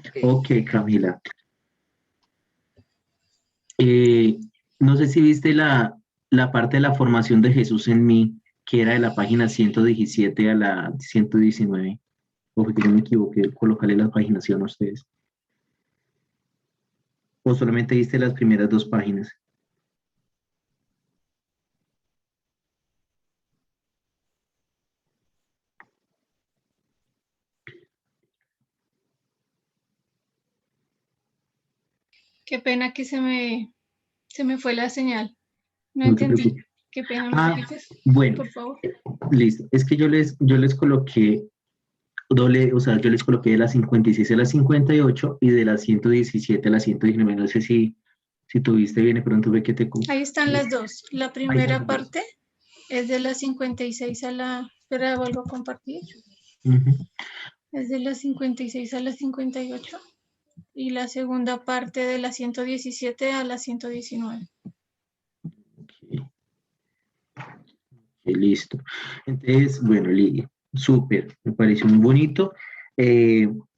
Ok. Ok, Camila. Eh, no sé si viste la parte de la formación de Jesús en mí, que era de la página 117 a la 119. O fue que yo me equivoqué, colocarle la paginación a ustedes. O solamente viste las primeras dos páginas. Qué pena que se me fue la señal. No No te entendí. preocupes. Qué pena, ¿me Ah, repites? bueno, Por favor. listo. Es que yo les coloqué doble, o sea, yo les coloqué de la 56 a la 58 y de la 117 a la 119. No sé si tuviste bien, de pronto ve que te... Ahí están las dos. La Ahí están primera las dos. parte es de la 56 a la... Espera, vuelvo a compartir. Ujú. Es de la 56 a la 58. Y la segunda parte de la 117 a la 119. Ok, listo. Entonces, bueno, súper, me pareció muy bonito.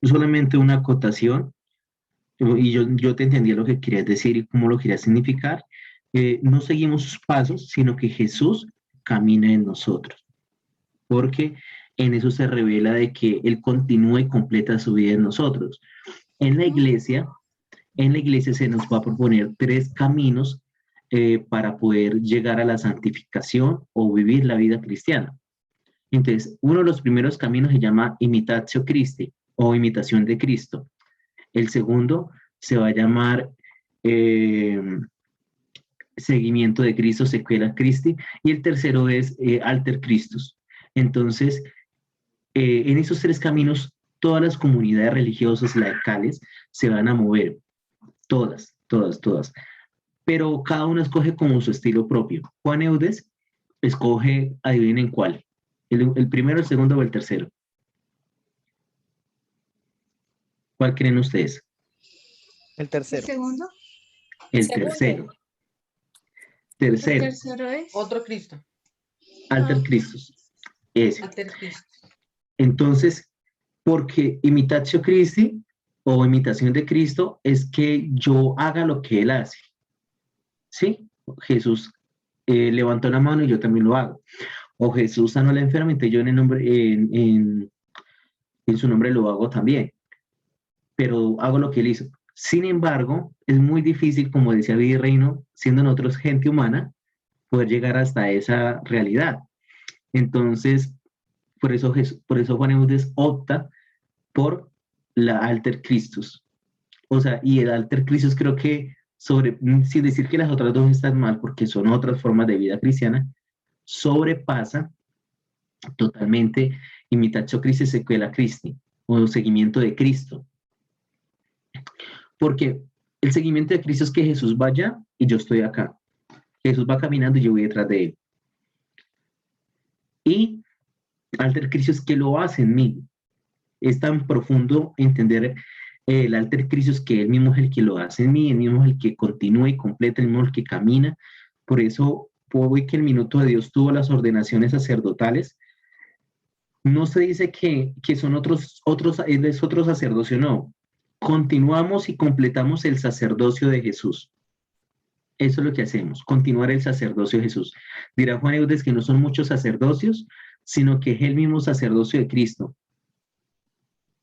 Solamente una acotación, y yo te entendía lo que querías decir y cómo lo querías significar. No seguimos sus pasos, sino que Jesús camina en nosotros, porque en eso se revela de que Él continúa y completa su vida en nosotros. En la iglesia, en la iglesia se nos va a proponer tres caminos para poder llegar a la santificación o vivir la vida cristiana. Entonces, uno de los primeros caminos se llama imitatio Christi o imitación de Cristo. El segundo se va a llamar eh, seguimiento de Cristo, secuela Christi, y el tercero es alter Christus. Entonces, en esos tres caminos, todas las comunidades religiosas laicales se van a mover, todas, todas, todas, pero cada uno escoge como su estilo propio. Juan Eudes escoge, adivinen cuál, el primero, el segundo o el tercero. ¿Cuál creen ustedes? El ¿El tercero. segundo? El Segundo. tercero. ¿El Tercero, tercero es? Otro Cristo. alter Ok. Christus. Ese. Alter Cristo. Entonces, porque imitatio Christi o imitación de Cristo es que yo haga lo que Él hace. ¿Sí? Jesús levantó la mano y yo también lo hago. O Jesús sanó a la enferma, entonces yo en su nombre lo hago también. Pero hago lo que Él hizo. Sin embargo, es muy difícil, como decía Reino, siendo nosotros gente humana, poder llegar hasta esa realidad. Entonces, por eso Juan Eudes opta por la Alter Christus. O sea, y el Alter Christus creo que sin decir que las otras dos están mal, porque son otras formas de vida cristiana, sobrepasa totalmente imitatio Christi sequela Christi, o seguimiento de Cristo. Porque el seguimiento de Cristo es que Jesús vaya y yo estoy acá. Jesús va caminando y yo voy detrás de él. Y Alter Cristo es que lo hace en mí. Es tan profundo entender el Alter Cristo que él mismo es el que lo hace en mí, él mismo es el que continúa y completa, el mismo el que camina. Por eso, hoy que el minuto de Dios tuvo las ordenaciones sacerdotales, no se dice que son es otro sacerdocio, no. Continuamos y completamos el sacerdocio de Jesús. Eso es lo que hacemos, continuar el sacerdocio de Jesús. Dirá Juan Eudes que no son muchos sacerdocios, sino que es el mismo sacerdocio de Cristo.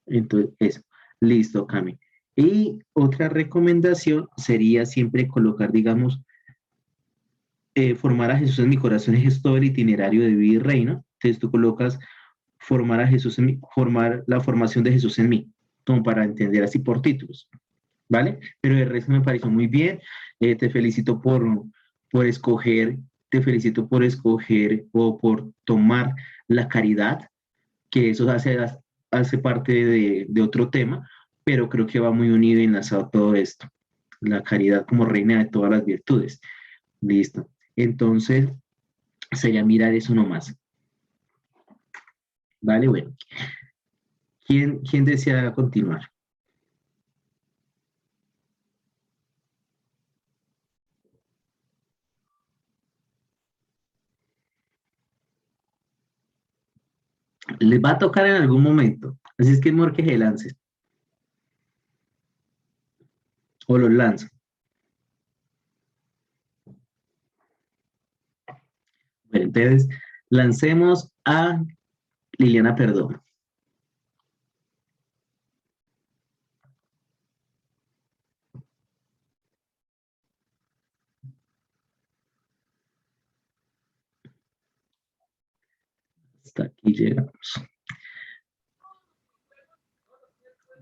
Entonces, eso. Listo, Cami. Y otra recomendación sería siempre colocar, digamos, formar a Jesús en mi corazón es todo el itinerario de vida y reino. Entonces tú colocas formar a Jesús en mí, formar la formación de Jesús en mí, como para entender así por títulos, ¿vale? Pero el resto me pareció muy bien. Te felicito por escoger, te felicito por escoger o por tomar la caridad, que eso hace parte de otro tema, pero creo que va muy unido y enlazado a todo esto. La caridad como reina de todas las virtudes. Listo. Entonces, sería mirar eso nomás. Vale, bueno. ¿Quién desea continuar? Les va a tocar en algún momento. Así es que es mejor que se lance. o los lanzo. Bueno, entonces, lancemos a Liliana Perdomo. Hasta aquí llegamos.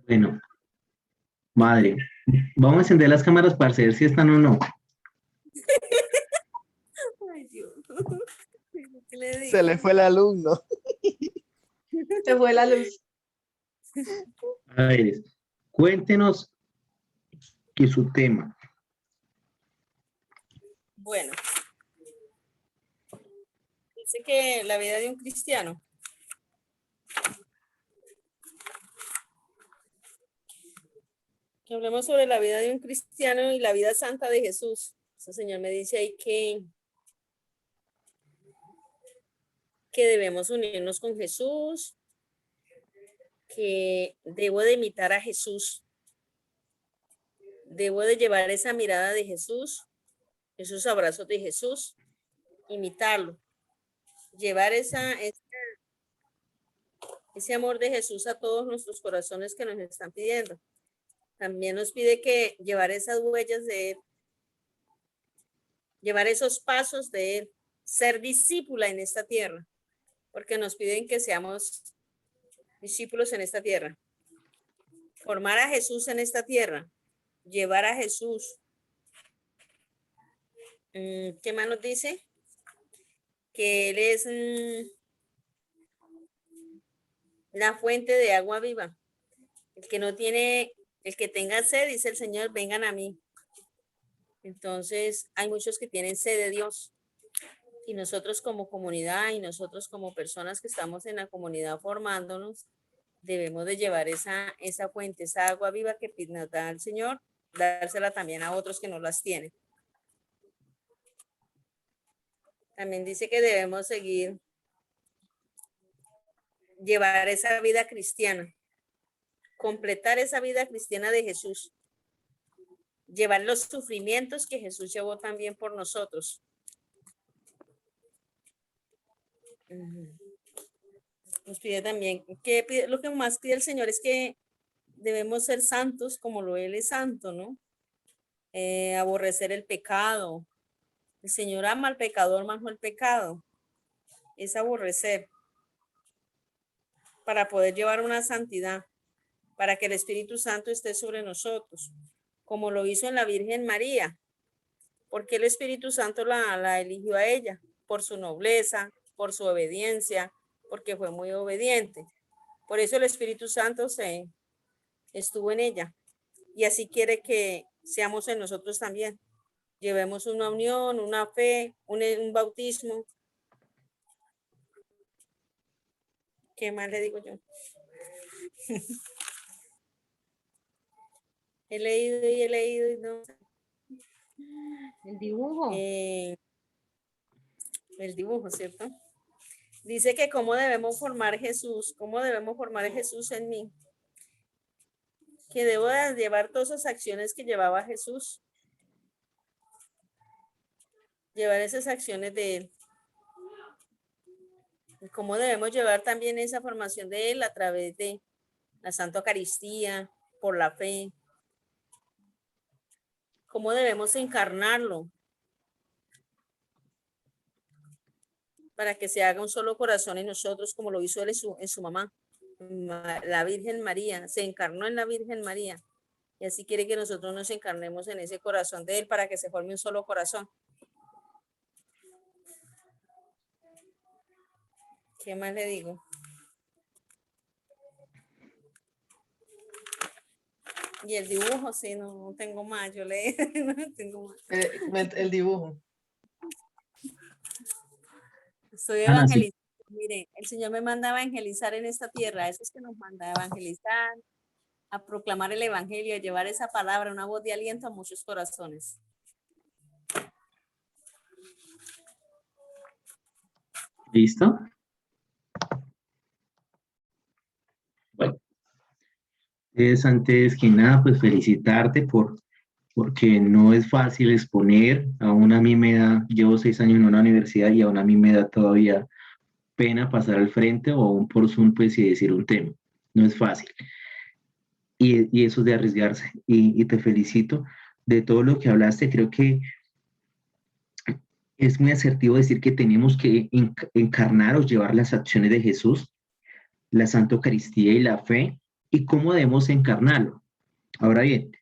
Bueno, madre, vamos a encender las cámaras para saber si están o no. Ay, Dios. ¿Qué le digo? Se le fue el alumno. Se fue la luz. A ver, cuéntenos que su tema. Bueno, dice que la vida de un cristiano. Que hablemos sobre la vida de un cristiano y la vida santa de Jesús. Ese Señor me dice ahí que debemos unirnos con Jesús, que debo de imitar a Jesús, debo de llevar esa mirada de Jesús, esos abrazos de Jesús, imitarlo, llevar ese amor de Jesús a todos nuestros corazones que nos están pidiendo. También nos pide que llevar esas huellas de Él, llevar esos pasos de Él, ser discípula en esta tierra, porque nos piden que seamos discípulos en esta tierra. Formar a Jesús en esta tierra, llevar a Jesús. ¿Qué más nos dice? Que Él es la fuente de agua viva. El que tenga sed, dice el Señor, vengan a mí. Entonces, hay muchos que tienen sed de Dios. Y nosotros como comunidad y nosotros como personas que estamos en la comunidad formándonos, debemos de llevar esa fuente, esa agua viva que nos da el Señor, dársela también a otros que no las tienen. También dice que debemos seguir, llevar esa vida cristiana, completar esa vida cristiana de Jesús, llevar los sufrimientos que Jesús llevó también por nosotros. Nos pide también, lo que más pide el Señor es que debemos ser santos como lo Él es santo, ¿no? Aborrecer el pecado. El Señor ama al pecador más no el pecado. Es aborrecer para poder llevar una santidad, para que el Espíritu Santo esté sobre nosotros, como lo hizo en la Virgen María, porque el Espíritu Santo la eligió a ella por su nobleza, por su obediencia, porque fue muy obediente. Por eso el Espíritu Santo estuvo en ella. Y así quiere que seamos en nosotros también. Llevemos una unión, una fe, un bautismo. ¿Qué más le digo yo? He leído y no. El dibujo. El dibujo, ¿cierto? Dice que cómo debemos formar a Jesús en mí. Que debo de llevar todas esas acciones que llevaba Jesús. Llevar esas acciones de Él. Y cómo debemos llevar también esa formación de Él a través de la Santa Eucaristía, por la fe. Cómo debemos encarnarlo para que se haga un solo corazón en nosotros, como lo hizo Él en su mamá, la Virgen María. Se encarnó en la Virgen María. Y así quiere que nosotros nos encarnemos en ese corazón de Él para que se forme un solo corazón. ¿Qué más le digo? Y el dibujo, sí, no tengo más, yo leí, no tengo más. El dibujo. Estoy Ana, sí. evangelizando. Mire, el Señor me manda a evangelizar en esta tierra, eso es que nos manda a evangelizar, a proclamar el evangelio, a llevar esa palabra, una voz de aliento a muchos corazones. ¿Listo? Bueno, antes que nada, pues felicitarte por porque no es fácil exponer, aún a mí me da, llevo 6 años en una universidad y aún a mí me da todavía pena pasar al frente o aún por Zoom pues y decir un tema, no es fácil. Y eso es de arriesgarse y te felicito de todo lo que hablaste, creo que es muy asertivo decir que tenemos que encarnar o llevar las acciones de Jesús, la Santa Eucaristía y la fe, y cómo debemos encarnarlo. Ahora bien,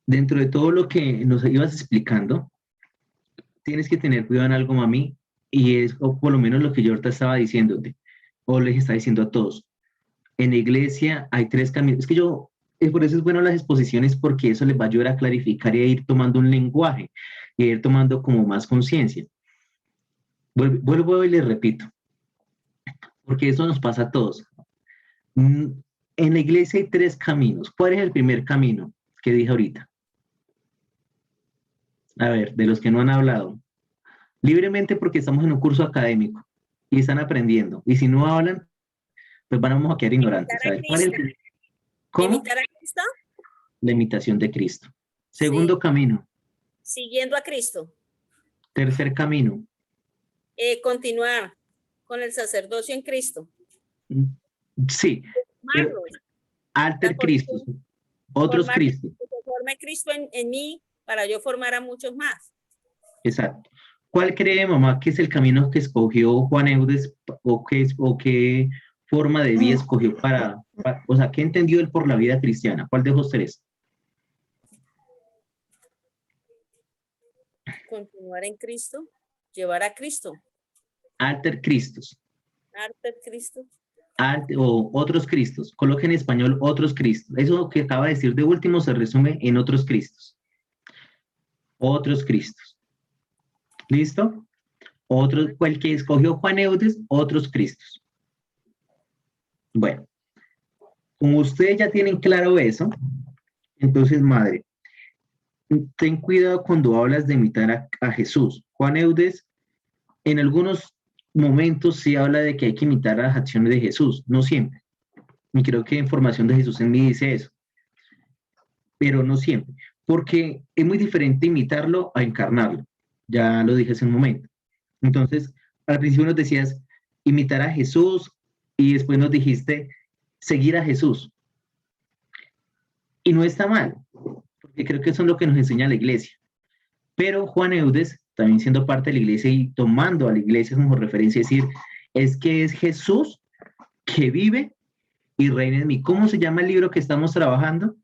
dentro de todo lo que nos ibas explicando, tienes que tener cuidado en algo, mami, y es, o por lo menos lo que yo ahorita estaba diciéndote, o les estaba diciendo a todos. En la iglesia hay 3 caminos. Es que por eso es bueno las exposiciones, porque eso les va a ayudar a clarificar y a ir tomando un lenguaje, y a ir tomando como más conciencia. Vuelvo y les repito, porque eso nos pasa a todos. En la iglesia hay 3 caminos. ¿Cuál es el primer camino que dije ahorita? A ver, de los que no han hablado. Libremente, porque estamos en un curso académico y están aprendiendo. Y si no hablan, pues vamos a quedar ignorantes. ¿Sabes? ¿Cuál es el... ¿Cómo? ¿Imitar a Cristo? La imitación de Cristo. Segundo camino. Siguiendo a Cristo. Tercer camino. Continuar con el sacerdocio en Cristo. Sí. Alter Cristo. Otros Cristos. Que forme Cristo en mí para yo formar a muchos más. Exacto. ¿Cuál cree, mamá, que es el camino que escogió Juan Eudes o qué forma de vida escogió o sea, qué entendió él por la vida cristiana? ¿Cuál de los 3? Continuar en Cristo, llevar a Cristo. Alter Cristos. Alter Cristo. O otros Cristos. Coloque en español otros Cristos. Eso que acaba de decir de último se resume en otros Cristos. Otros Cristos. ¿Listo? El que escogió Juan Eudes, otros Cristos. Bueno, como ustedes ya tienen claro eso, entonces, madre, ten cuidado cuando hablas de imitar a Jesús. Juan Eudes, en algunos momentos sí habla de que hay que imitar las acciones de Jesús, no siempre. Y creo que Información de Jesús en mí dice eso. Pero no siempre, porque es muy diferente imitarlo a encarnarlo. Ya lo dije hace un momento. Entonces, al principio nos decías imitar a Jesús y después nos dijiste seguir a Jesús. Y no está mal, porque creo que eso es lo que nos enseña la iglesia. Pero Juan Eudes, también siendo parte de la iglesia y tomando a la iglesia como referencia, decir, es que es Jesús que vive y reina en mí. ¿Cómo se llama el libro que estamos trabajando?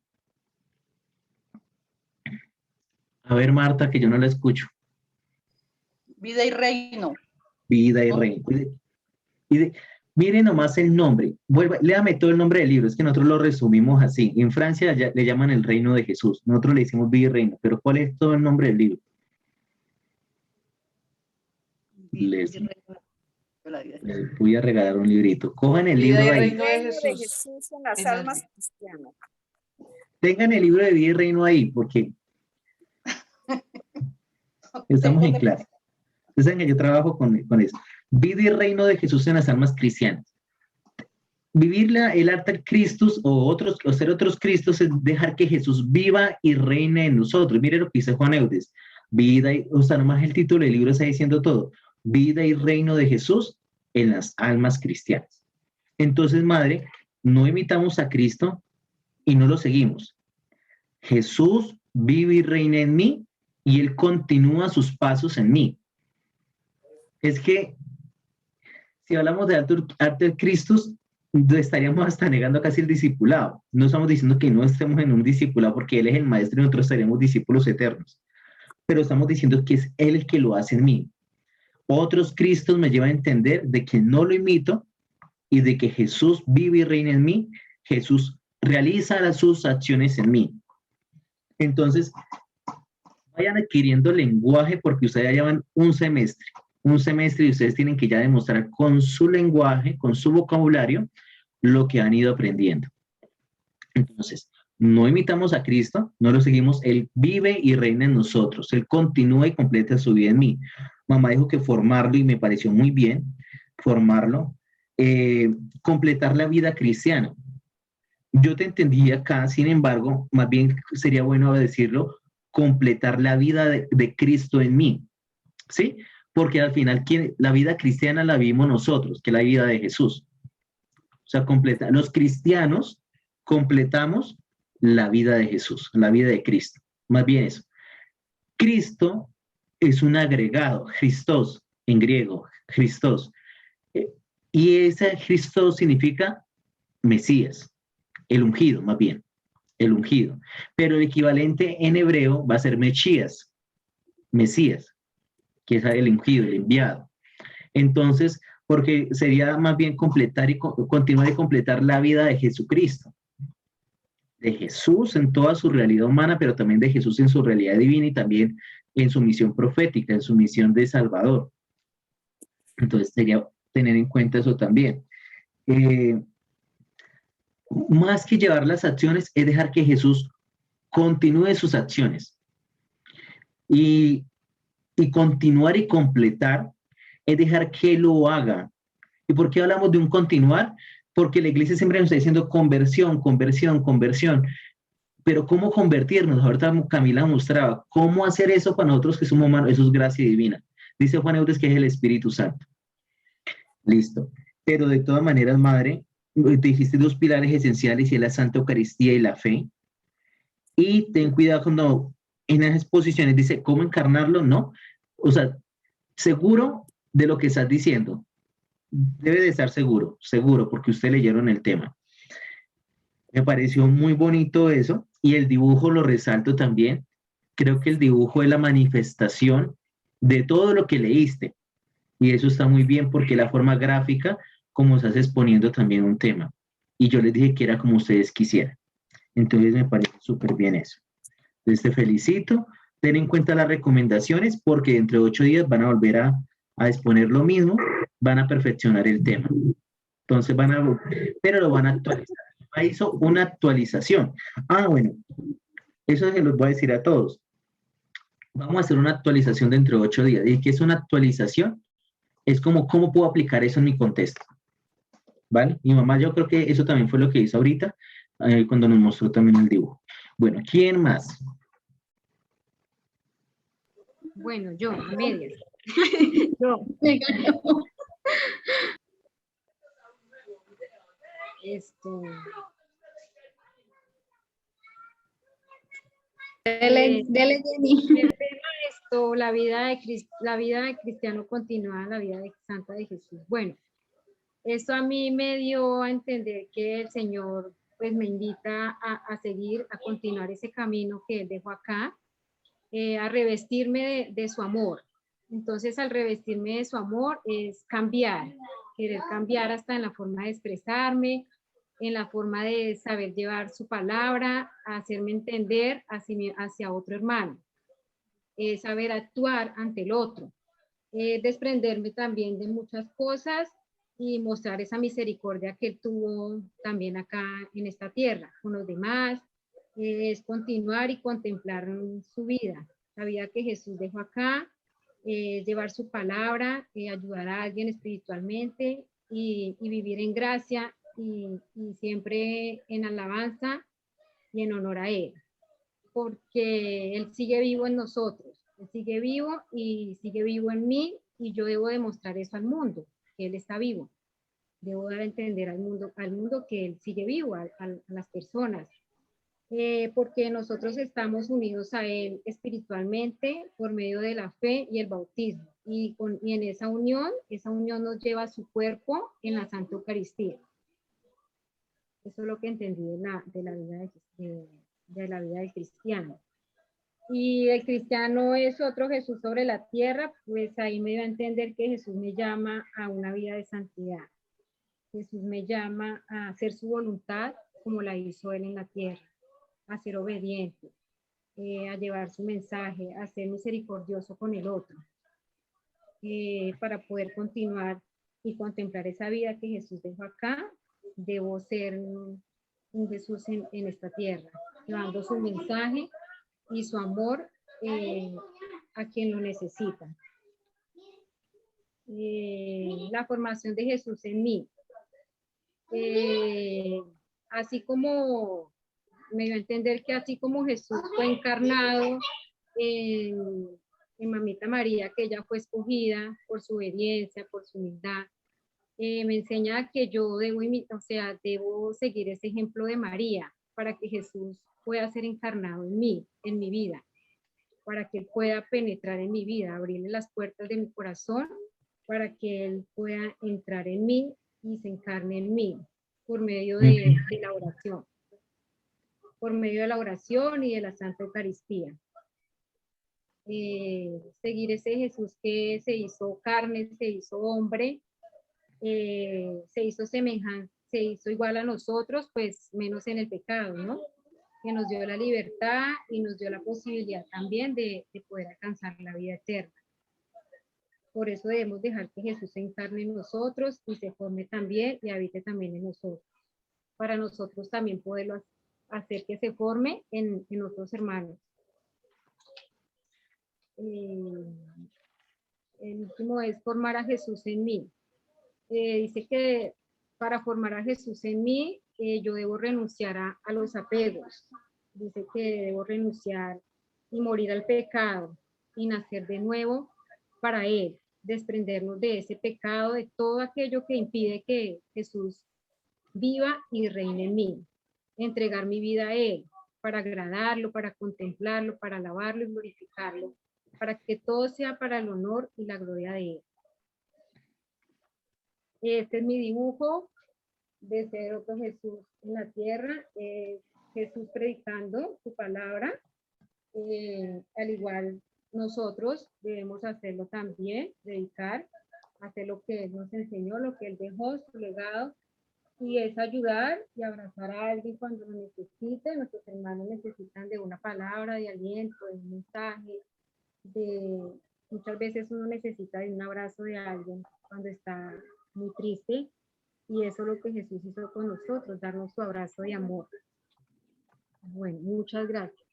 A ver, Marta, que yo no la escucho. Vida y reino. Vida y reino. Miren nomás el nombre. Léame todo el nombre del libro. Es que nosotros lo resumimos así. En Francia le llaman el reino de Jesús. Nosotros le decimos vida y reino. Pero ¿cuál es todo el nombre del libro? Les voy a regalar un librito. Cojan el libro Vida y ahí. reino de Jesús. En las almas cristianas. Tengan el libro de vida y reino ahí, porque estamos en clase. Ustedes saben que yo trabajo con eso. Vida y reino de Jesús en las almas cristianas. Vivir el alter Christus o ser otros Cristos es dejar que Jesús viva y reine en nosotros. Mire lo que dice Juan Eudes. O sea, nomás el título del libro está diciendo todo. Vida y reino de Jesús en las almas cristianas. Entonces, madre, no imitamos a Cristo y no lo seguimos. Jesús vive y reina en mí y Él continúa sus pasos en mí. Es que si hablamos de alter Christus, estaríamos hasta negando casi el discipulado. No estamos diciendo que no estemos en un discipulado porque Él es el maestro y nosotros seremos discípulos eternos. Pero estamos diciendo que es Él el que lo hace en mí. Otros Cristos me llevan a entender de que no lo imito y de que Jesús vive y reina en mí. Jesús realiza sus acciones en mí. Entonces, vayan adquiriendo lenguaje porque ustedes ya llevan un semestre y ustedes tienen que ya demostrar con su lenguaje, con su vocabulario, lo que han ido aprendiendo. Entonces, no imitamos a Cristo, no lo seguimos, Él vive y reina en nosotros, Él continúa y completa su vida en mí. Mamá dijo que formarlo y me pareció muy bien, formarlo, completar la vida cristiana. Yo te entendí acá, sin embargo, más bien sería bueno decirlo, completar la vida de Cristo en mí, ¿sí? Porque al final la vida cristiana la vivimos nosotros, que es la vida de Jesús. O sea, los cristianos completamos la vida de Jesús, la vida de Cristo. Más bien eso. Cristo es un agregado, Christos en griego, Christos. Y ese Cristo significa Mesías, el ungido, más bien, el ungido. Pero el equivalente en hebreo va a ser Mesías, Mesías, que es el ungido, el enviado. Entonces, porque sería más bien completar y continuar y completar la vida de Jesucristo, de Jesús en toda su realidad humana, pero también de Jesús en su realidad divina y también en su misión profética, en su misión de Salvador. Entonces, sería tener en cuenta eso también. Más que llevar las acciones, es dejar que Jesús continúe sus acciones. Y continuar y completar es dejar que lo haga. ¿Y por qué hablamos de un continuar? Porque la iglesia siempre nos está diciendo conversión, conversión, conversión. Pero ¿cómo convertirnos? Ahorita Camila mostraba cómo hacer eso para nosotros que somos humanos. Eso es gracia divina. Dice Juan Eudes que es el Espíritu Santo. Listo. Pero de todas maneras, madre, te dijiste dos pilares esenciales y es la Santa Eucaristía y la fe. Y ten cuidado cuando en las exposiciones dice cómo encarnarlo, ¿no? O sea, seguro de lo que estás diciendo. Debe de estar seguro, seguro, porque ustedes leyeron el tema. Me pareció muy bonito eso y el dibujo lo resalto también. Creo que el dibujo es la manifestación de todo lo que leíste y eso está muy bien porque la forma gráfica, como estás exponiendo también un tema. Y yo les dije que era como ustedes quisieran. Entonces me parece súper bien eso. Entonces te felicito. Ten en cuenta las recomendaciones porque dentro de 8 días van a volver a exponer lo mismo, van a perfeccionar el tema. Entonces pero lo van a actualizar. Hizo una actualización. Bueno, eso se los voy a decir a todos. Vamos a hacer una actualización dentro de 8 días. ¿Y qué es una actualización? Es como, ¿cómo puedo aplicar eso en mi contexto? ¿Vale? Mi mamá, yo creo que eso también fue lo que hizo ahorita, cuando nos mostró también el dibujo. Bueno, ¿quién más? Bueno, yo, a medias. Yo. Dele, Jenny. El tema de esto, la vida de cristiano continua, la vida de santa de Jesús. Bueno, esto a mí me dio a entender que el Señor pues me invita a seguir, a continuar ese camino que Él dejó acá, a revestirme de su amor. Entonces, al revestirme de su amor es cambiar, querer cambiar hasta en la forma de expresarme, en la forma de saber llevar su palabra, hacerme entender hacia otro hermano, saber actuar ante el otro, desprenderme también de muchas cosas y mostrar esa misericordia que él tuvo también acá en esta tierra con los demás, es continuar y contemplar su vida, la vida que Jesús dejó acá, llevar su palabra, ayudar a alguien espiritualmente y vivir en gracia y siempre en alabanza y en honor a Él, porque Él sigue vivo en nosotros, Él sigue vivo y sigue vivo en mí y yo debo demostrar eso al mundo, que Él está vivo. Debo dar a entender al mundo que Él sigue vivo, a las personas, porque nosotros estamos unidos a Él espiritualmente por medio de la fe y el bautismo. Y en esa unión nos lleva a su cuerpo en la Santa Eucaristía. Eso es lo que entendí de la vida del cristiano. Y el cristiano es otro Jesús sobre la tierra, pues ahí me dio a entender que Jesús me llama a una vida de santidad. Jesús me llama a hacer su voluntad como la hizo Él en la tierra, a ser obediente, a llevar su mensaje, a ser misericordioso con el otro, para poder continuar y contemplar esa vida que Jesús dejó acá. Debo ser un Jesús en esta tierra, llevando su mensaje y su amor a quien lo necesita. La formación de Jesús en mí. Así como me dio a entender que así como Jesús fue encarnado en Mamita María, que ella fue escogida por su obediencia, por su humildad, me enseña que yo debo, o sea, debo seguir ese ejemplo de María para que Jesús pueda ser encarnado en mí, en mi vida, para que Él pueda penetrar en mi vida, abrirle las puertas de mi corazón, para que Él pueda entrar en mí y se encarne en mí por medio de la oración, por medio de la oración y de la Santa Eucaristía. Seguir ese Jesús que se hizo carne, se hizo hombre, se hizo semejante, se hizo igual a nosotros, pues menos en el pecado, ¿no? Que nos dio la libertad y nos dio la posibilidad también de poder alcanzar la vida eterna. Por eso debemos dejar que Jesús se encarne en nosotros y se forme también y habite también en nosotros. Para nosotros también poderlo hacer que se forme en otros hermanos. El último es formar a Jesús en mí. Dice que para formar a Jesús en mí, yo debo renunciar a los apegos. Dice que debo renunciar y morir al pecado y nacer de nuevo para Él, desprendernos de ese pecado, de todo aquello que impide que Jesús viva y reine en mí, entregar mi vida a Él, para agradarlo, para contemplarlo, para alabarlo y glorificarlo, para que todo sea para el honor y la gloria de Él. Este es mi dibujo de ser otro Jesús en la tierra, Jesús predicando su palabra, al igual nosotros debemos hacerlo también, dedicar, hacer lo que Él nos enseñó, lo que Él dejó, su legado, y es ayudar y abrazar a alguien cuando lo necesite. Nuestros hermanos necesitan de una palabra de aliento, de un mensaje, muchas veces uno necesita de un abrazo de alguien cuando está muy triste, y eso es lo que Jesús hizo con nosotros, darnos su abrazo de amor. Bueno, muchas gracias.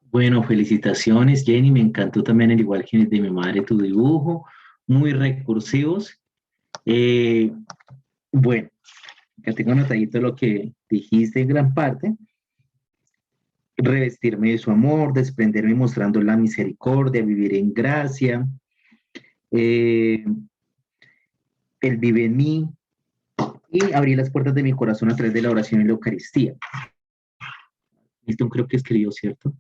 Bueno, felicitaciones, Jenny. Me encantó también, al igual que de mi madre, tu dibujo. Muy recursivos. Bueno, acá tengo anotadito lo que dijiste en gran parte. Revestirme de su amor, desprenderme mostrando la misericordia, vivir en gracia. Él vive en mí y abrir las puertas de mi corazón a través de la oración y la Eucaristía. Esto creo que escribió, ¿cierto?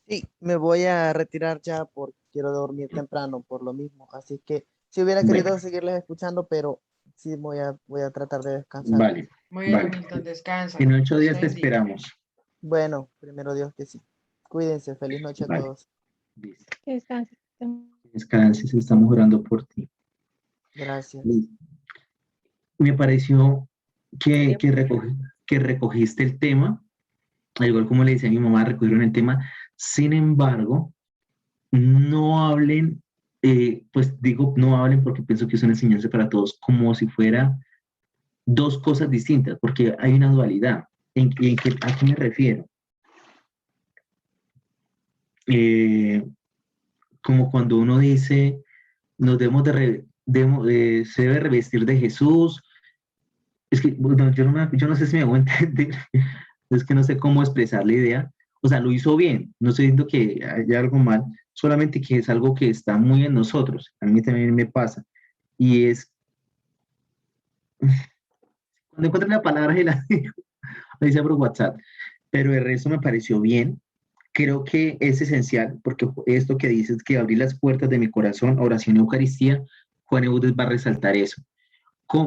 Sí, me voy a retirar ya porque quiero dormir temprano por lo mismo. Así que si hubiera querido seguirles escuchando, pero sí voy a tratar de descansar. Vale. Muy bien, Vale. Milton, descansa. En 8 días te Dios te bendiga. esperamos. Bueno, primero Dios que sí. Cuídense, feliz noche a Vale. todos. Listo. Que descanse. Descanses, estamos orando por ti. Gracias. Me pareció que recogiste el tema, al igual como le decía a mi mamá, recogieron el tema. Sin embargo, no hablen, pues digo no hablen porque pienso que es una enseñanza para todos, como si fuera dos cosas distintas, porque hay una dualidad. ¿A qué me refiero? Como cuando uno dice, nos se debe revestir de Jesús. Es que bueno, yo no sé si me hago entender, es que no sé cómo expresar la idea. O sea, lo hizo bien, no estoy diciendo que haya algo mal, solamente que es algo que está muy en nosotros. A mí también me pasa. Y es, cuando encuentro la palabra, la dice por WhatsApp, pero el resto me pareció bien. Creo que es esencial, porque esto que dices, que abrir las puertas de mi corazón, oración y Eucaristía, Juan Eudes va a resaltar eso.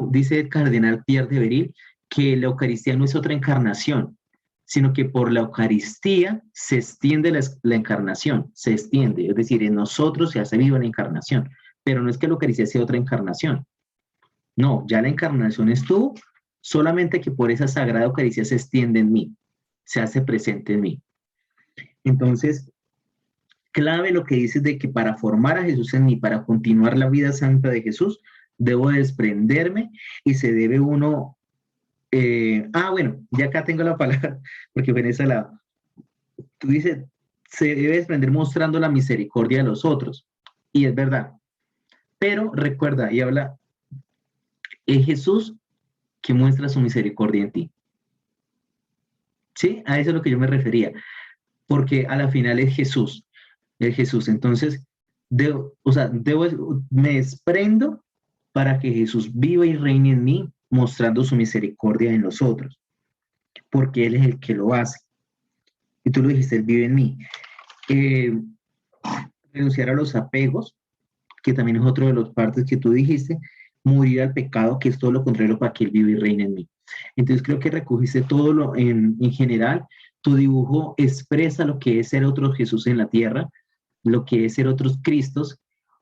Dice el cardenal Pierre de Beril que la Eucaristía no es otra encarnación, sino que por la Eucaristía se extiende la encarnación, se extiende, es decir, en nosotros se hace viva la encarnación, pero no es que la Eucaristía sea otra encarnación. No, ya la encarnación estuvo, solamente que por esa sagrada Eucaristía se extiende en mí, se hace presente en mí. Entonces, clave lo que dices de que para formar a Jesús en mí, para continuar la vida santa de Jesús, debo desprenderme y se debe uno... bueno, ya acá tengo la palabra, porque fue en ese lado. Tú dices, se debe desprender mostrando la misericordia a los otros. Y es verdad. Pero recuerda, y habla, Jesús que muestra su misericordia en ti. ¿Sí? A eso es lo que yo me refería, porque a la final es Jesús, Entonces, me desprendo para que Jesús viva y reine en mí, mostrando su misericordia en nosotros, porque Él es el que lo hace. Y tú lo dijiste, Él vive en mí. Renunciar a los apegos, que también es otro de los partes que tú dijiste, morir al pecado, que es todo lo contrario para que Él vive y reine en mí. Entonces creo que recogiste todo lo en general. Tu dibujo expresa lo que es ser otro Jesús en la tierra, lo que es ser otros Cristos,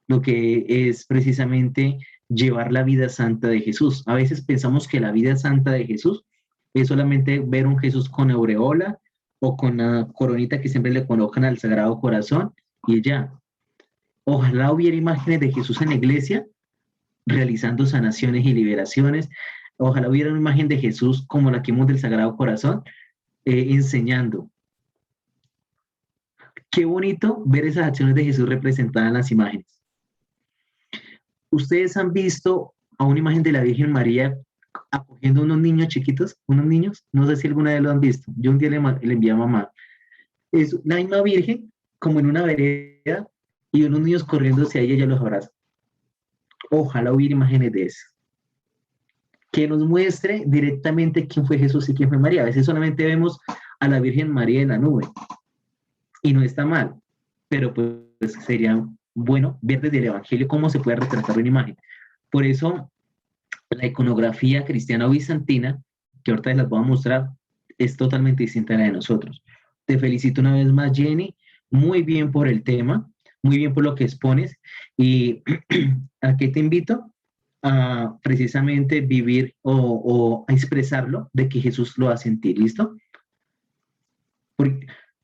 lo que es precisamente llevar la vida santa de Jesús. A veces pensamos que la vida santa de Jesús es solamente ver un Jesús con aureola o con la coronita que siempre le colocan al Sagrado Corazón y ya. Ojalá hubiera imágenes de Jesús en la iglesia realizando sanaciones y liberaciones. Ojalá hubiera una imagen de Jesús como la que vemos del Sagrado Corazón, enseñando. Qué bonito ver esas acciones de Jesús representadas en las imágenes. ¿Ustedes han visto a una imagen de la Virgen María acogiendo a unos niños chiquitos? ¿Unos niños? No sé si alguna vez lo han visto. Yo un día le envié a mamá. Es la misma Virgen, como en una vereda, y unos niños corriendo hacia ella y ella los abraza. Ojalá hubiera imágenes de eso. Que nos muestre directamente quién fue Jesús y quién fue María. A veces solamente vemos a la Virgen María en la nube. Y no está mal, pero pues sería bueno ver desde el Evangelio cómo se puede retratar una imagen. Por eso, la iconografía cristiana o bizantina, que ahorita les voy a mostrar, es totalmente distinta a la de nosotros. Te felicito una vez más, Jenny. Muy bien por el tema, muy bien por lo que expones. ¿Y a qué te invito? A precisamente vivir o a expresarlo de que Jesús lo va a sentir, ¿listo?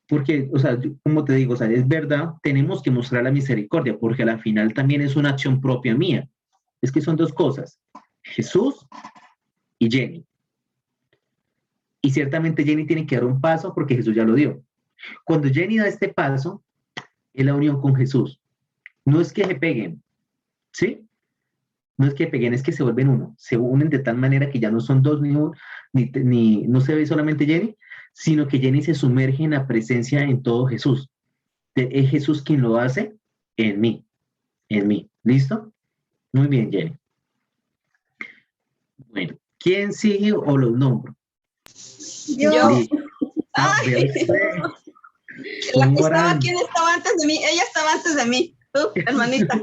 Porque, o sea, como te digo, o sea, es verdad, tenemos que mostrar la misericordia, porque a la final también es una acción propia mía. Es que son dos cosas, Jesús y Jenny. Y ciertamente Jenny tiene que dar un paso porque Jesús ya lo dio. Cuando Jenny da este paso, es la unión con Jesús. No es que se peguen, ¿sí? No es que peguen, es que se vuelven uno. Se unen de tal manera que ya no son dos ni no se ve solamente Jenny, sino que Jenny se sumerge en la presencia en todo Jesús. Es Jesús quien lo hace en mí. ¿Listo? Muy bien, Jenny. Bueno, ¿quién sigue o los nombro? Yo. Ay. La que estaba, ¿quién estaba antes de mí? Ella estaba antes de mí. Hermanita.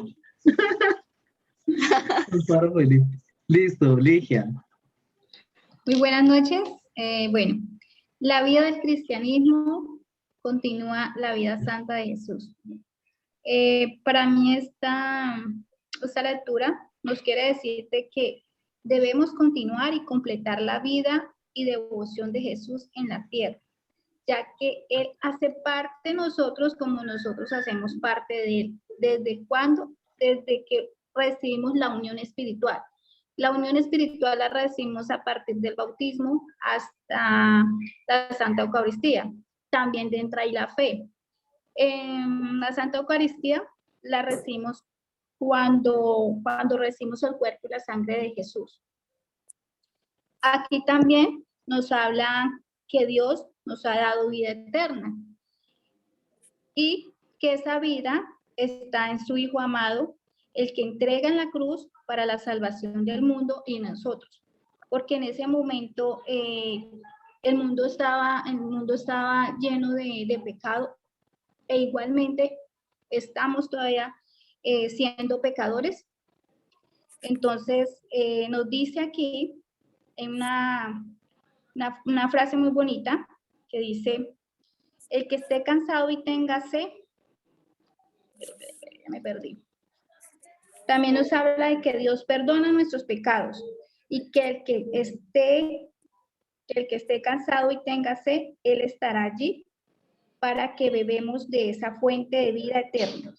Listo, Ligia. Muy buenas noches. Bueno, la vida del cristianismo continúa la vida santa de Jesús. Para mí esta lectura nos quiere decir de que debemos continuar y completar la vida y devoción de Jesús en la tierra, ya que Él hace parte de nosotros como nosotros hacemos parte de Él. ¿Desde cuándo? Desde que recibimos la unión espiritual. La unión espiritual la recibimos a partir del bautismo hasta la Santa Eucaristía. También entra ahí la fe. La Santa Eucaristía la recibimos cuando recibimos el cuerpo y la sangre de Jesús. Aquí también nos habla que Dios nos ha dado vida eterna y que esa vida está en su Hijo amado, el que entrega en la cruz para la salvación del mundo y nosotros, porque en ese momento el mundo estaba lleno de pecado e igualmente estamos todavía siendo pecadores. Entonces nos dice aquí en una frase muy bonita que dice: el que esté cansado y tenga sed, ya me perdí. También nos habla de que Dios perdona nuestros pecados y que el que esté cansado y tenga sed, Él estará allí para que bebemos de esa fuente de vida eterna.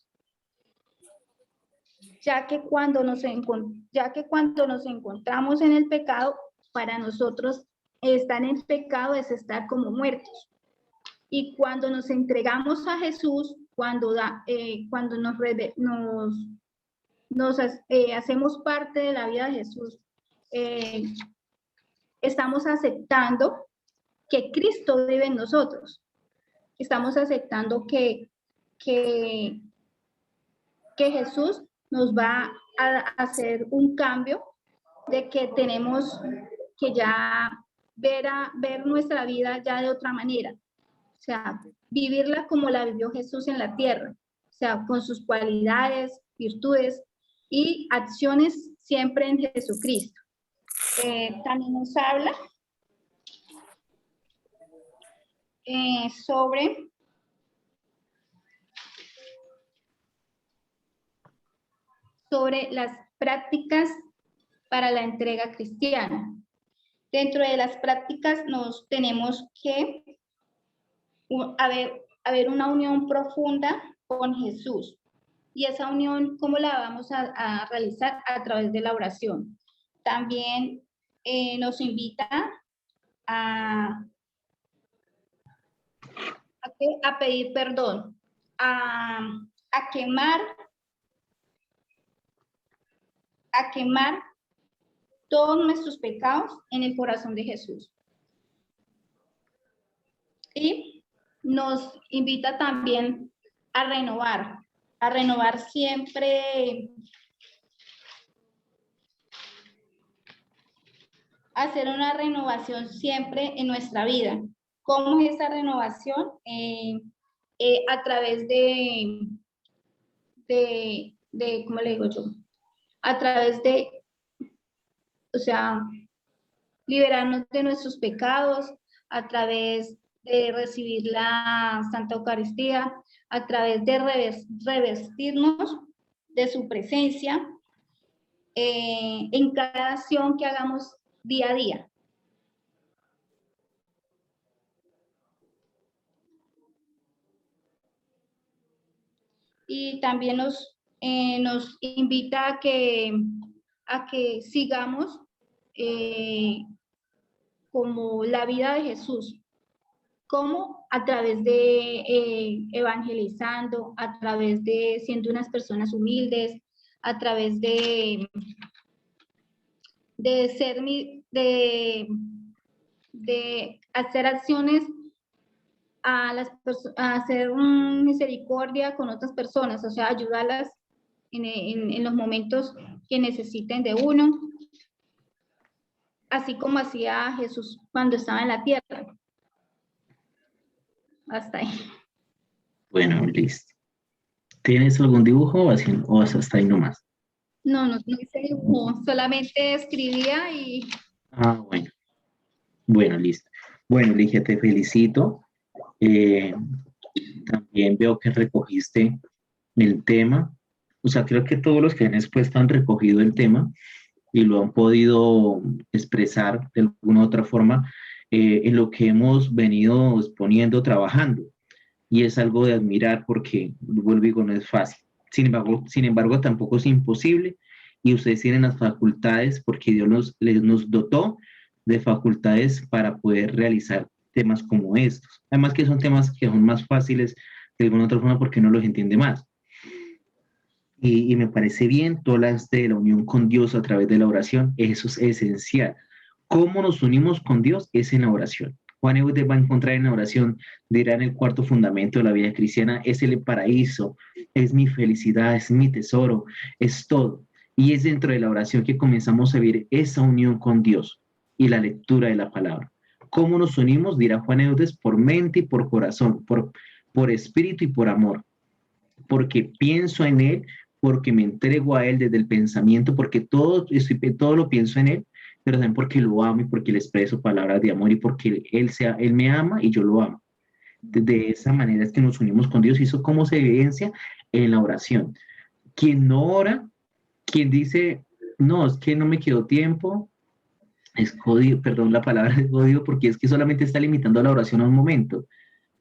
Ya que cuando nos encontramos en el pecado, para nosotros estar en el pecado es estar como muertos. Y cuando nos entregamos a Jesús, cuando nos hacemos parte de la vida de Jesús, estamos aceptando que Cristo vive en nosotros. Estamos aceptando que Jesús nos va a hacer un cambio, de que tenemos que ya ver nuestra vida ya de otra manera. O sea, vivirla como la vivió Jesús en la tierra. O sea, con sus cualidades, virtudes y acciones siempre en Jesucristo. También nos habla sobre las prácticas para la entrega cristiana. Dentro de las prácticas nos tenemos que haber una unión profunda con Jesús. Y esa unión, ¿cómo la vamos a realizar? A través de la oración. También nos invita a pedir perdón, a quemar todos nuestros pecados en el corazón de Jesús. Y nos invita también a renovar siempre, a hacer una renovación siempre en nuestra vida. ¿Cómo es esa renovación? A través de, ¿cómo le digo yo? A través de, o sea, liberarnos de nuestros pecados, a través de recibir la Santa Eucaristía, a través de revestirnos de su presencia en cada acción que hagamos día a día. Y también nos invita a que sigamos como la vida de Jesús, como a través de evangelizando, a través de siendo unas personas humildes, a través de hacer acciones a hacer misericordia con otras personas, o sea, ayudarlas en los momentos que necesiten de uno, así como hacía Jesús cuando estaba en la tierra. Hasta ahí. Bueno, listo. ¿Tienes algún dibujo o hasta ahí nomás? No hice dibujo, solamente escribía y... Ah, bueno. Bueno, listo. Bueno, Ligia, te felicito. También veo que recogiste el tema. O sea, creo que todos los que han expuesto han recogido el tema y lo han podido expresar de alguna u otra forma en lo que hemos venido exponiendo, trabajando. Y es algo de admirar porque, vuelvo y digo, no es fácil. Sin embargo, tampoco es imposible y ustedes tienen las facultades porque Dios nos dotó de facultades para poder realizar temas como estos. Además que son temas que son más fáciles de alguna otra forma porque uno los entiende más. Y me parece bien, tú hablaste de la unión con Dios a través de la oración, eso es esencial. ¿Cómo nos unimos con Dios? Es en la oración. Juan Eudes va a encontrar en la oración, dirá en el cuarto fundamento de la vida cristiana, es el paraíso, es mi felicidad, es mi tesoro, es todo. Y es dentro de la oración que comenzamos a vivir esa unión con Dios y la lectura de la palabra. ¿Cómo nos unimos? Dirá Juan Eudes, por mente y por corazón, por espíritu y por amor. Porque pienso en Él, porque me entrego a Él desde el pensamiento, porque todo lo pienso en Él, pero también porque lo amo y porque le expreso palabras de amor y porque Él me ama y yo lo amo. De esa manera es que nos unimos con Dios y eso cómo se evidencia en la oración. Quien no ora, quien dice, no, es que no me quedó tiempo, es jodido, perdón la palabra es jodido porque es que solamente está limitando la oración a un momento.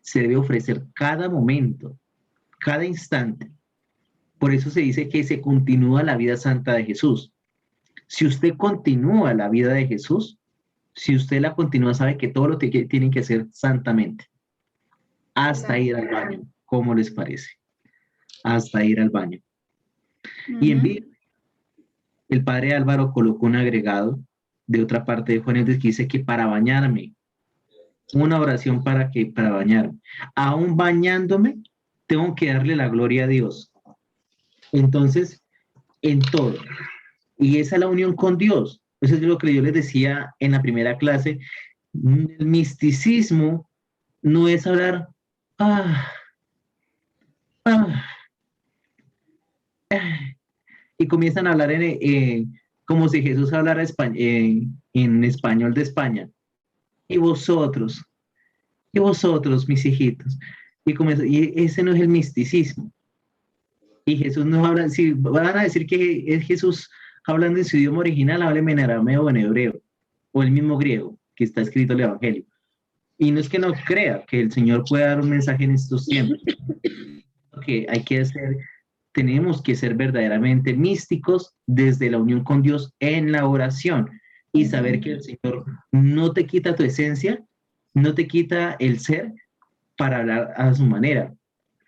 Se debe ofrecer cada momento, cada instante. Por eso se dice que se continúa la vida santa de Jesús. Si usted continúa la vida de Jesús, si usted la continúa, sabe que todo lo que tiene que hacer santamente. Hasta ir al baño. ¿Cómo les parece? Hasta ir al baño. Y en vida, el padre Álvaro colocó un agregado de otra parte de Juan Eudes que dice que para bañarme, una oración para bañarme. Aún bañándome, tengo que darle la gloria a Dios. Entonces, en todo. Y esa es la unión con Dios. Eso es lo que yo les decía en la primera clase. El misticismo no es hablar, y comienzan a hablar como si Jesús hablara en español de España. Y vosotros, mis hijitos. Y ese no es el misticismo. Y Jesús no habla, si van a decir que es Jesús hablando en su idioma original, hábleme en arameo o en hebreo, o el mismo griego que está escrito el Evangelio. Y no es que no crea que el Señor pueda dar un mensaje en estos tiempos. Que hay que hacer, tenemos que ser verdaderamente místicos desde la unión con Dios en la oración y saber que el Señor no te quita tu esencia, no te quita el ser para hablar a su manera.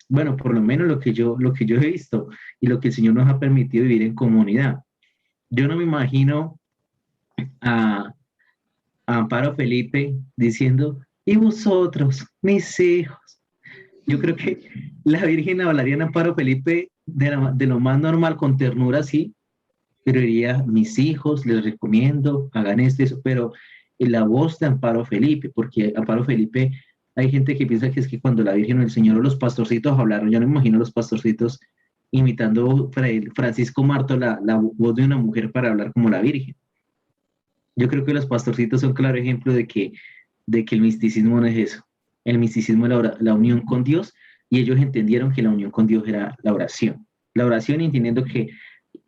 Bueno, por lo menos lo que yo he visto y lo que el Señor nos ha permitido vivir en comunidad. Yo no me imagino a Amparo Felipe diciendo, y vosotros, mis hijos. Yo creo que la Virgen hablaría en Amparo Felipe de lo más normal, con ternura, sí, pero diría, mis hijos, les recomiendo, hagan esto y eso, pero en la voz de Amparo Felipe, porque Amparo Felipe, hay gente que piensa que es que cuando la Virgen o el Señor o los pastorcitos hablaron, yo no me imagino los pastorcitos imitando Francisco Marto la voz de una mujer para hablar como la Virgen. Yo creo que los pastorcitos son claro ejemplo de que el misticismo no es eso. El misticismo es la unión con Dios, y ellos entendieron que la unión con Dios era la oración. La oración, entendiendo que,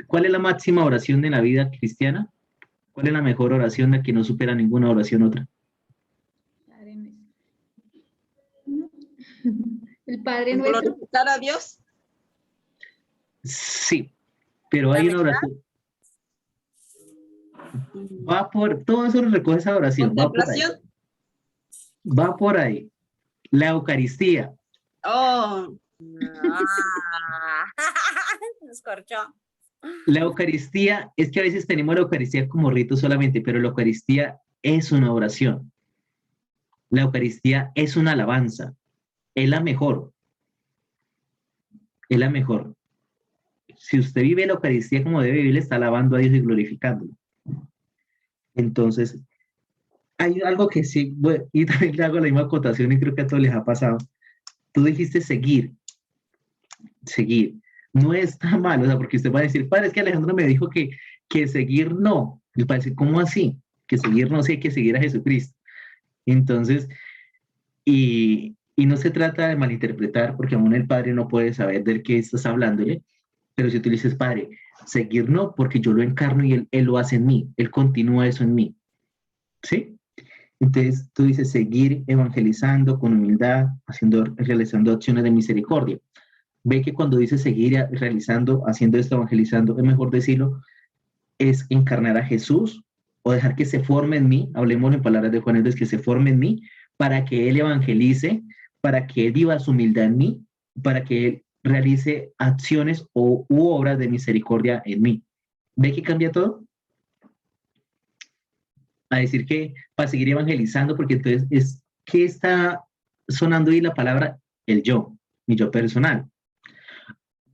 ¿cuál es la máxima oración de la vida cristiana? ¿Cuál es la mejor oración, la que no supera ninguna oración otra? El Padre Nuestro. ¿Glorificar a Dios? Sí, pero hay una oración. Todo eso lo recoge esa oración. ¿Contemplación? Va por ahí. La Eucaristía. Oh. Escorchó. La Eucaristía, es que a veces tenemos la Eucaristía como rito solamente, pero la Eucaristía es una oración. La Eucaristía es una alabanza. Es la mejor. Es la mejor. Si usted vive la Eucaristía como debe vivir, está alabando a Dios y glorificándolo. Entonces, hay algo que sí, bueno, y también le hago la misma acotación y creo que a todos les ha pasado. Tú dijiste seguir. Seguir. No está mal, o sea, porque usted va a decir, padre, es que Alejandro me dijo que seguir no. Y va a decir, ¿cómo así? Que seguir no, sí hay que seguir a Jesucristo. Entonces, y no se trata de malinterpretar, porque aún el padre no puede saber de qué estás hablándole, pero si tú le dices, padre, seguir no, porque yo lo encarno y él lo hace en mí, él continúa eso en mí. ¿Sí? Entonces tú dices seguir evangelizando con humildad, realizando acciones de misericordia. Ve que cuando dices seguir realizando, haciendo esto, evangelizando, es mejor decirlo, es encarnar a Jesús o dejar que se forme en mí, hablemos en palabras de Juan Eudes, que se forme en mí para que él evangelice, para que él viva su humildad en mí, para que él realice acciones u obras de misericordia en mí. ¿Ve que cambia todo? A decir que para seguir evangelizando, porque entonces ¿qué está sonando ahí la palabra? El yo, mi yo personal.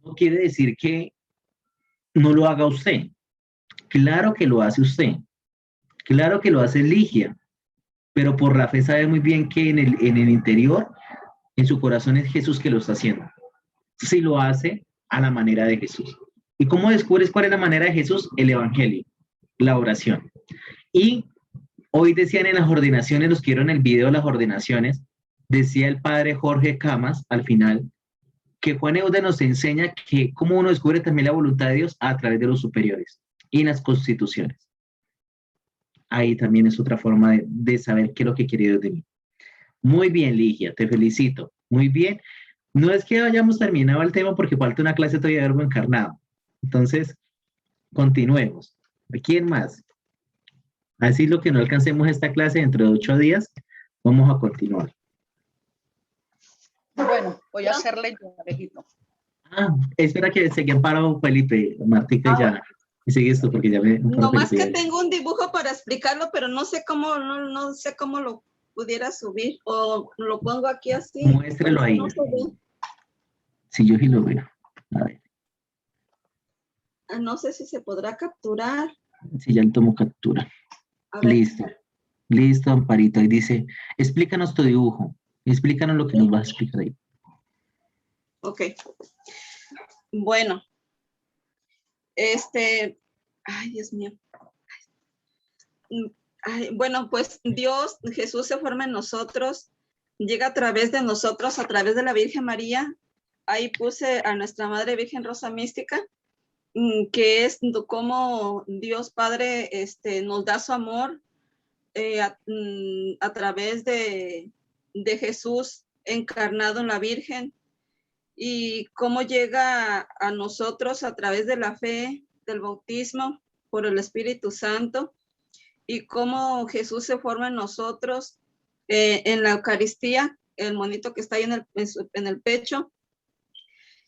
No quiere decir que no lo haga usted. Claro que lo hace usted. Claro que lo hace Ligia. Pero por la fe sabe muy bien que en el interior, en su corazón es Jesús que lo está haciendo. Si lo hace a la manera de Jesús. ¿Y cómo descubres cuál es la manera de Jesús? El evangelio, la oración. Y hoy decían en las ordenaciones, los que vieron el video de las ordenaciones, decía el padre Jorge Camas al final, que Juan Eudes nos enseña que cómo uno descubre también la voluntad de Dios a través de los superiores y en las constituciones. Ahí también es otra forma de saber qué es lo que quiere Dios de mí. Muy bien, Ligia, te felicito. Muy bien. No es que hayamos terminado el tema porque falta una clase todavía de verbo encarnado. Entonces, continuemos. ¿Quién más? Así lo que no alcancemos esta clase dentro de 8 días, vamos a continuar. Bueno, voy a hacerle yo, Alejito. Espera que se queden parado Felipe, Martica y Yana. Y sigue esto porque ya me... No más que tengo un dibujo para explicarlo, pero no sé cómo, no sé cómo lo pudiera subir o lo pongo aquí así. Muéstrelo ahí. No se ve. Sí, yo sí lo veo. A ver, No sé si se podrá capturar. si ya le tomo captura. A ver. Listo. Listo, Amparito. Ahí dice, explícanos tu dibujo. Explícanos lo que nos vas a explicar ahí. Ok. Bueno. Ay, Dios mío. Bueno, pues Dios, Jesús se forma en nosotros, llega a través de nosotros, a través de la Virgen María. Ahí puse a nuestra Madre Virgen Rosa Mística, que es como Dios Padre nos da su amor a través de Jesús encarnado en la Virgen, y cómo llega a nosotros a través de la fe, del bautismo, por el Espíritu Santo, y cómo Jesús se forma en nosotros en la Eucaristía, el monito que está ahí en el pecho,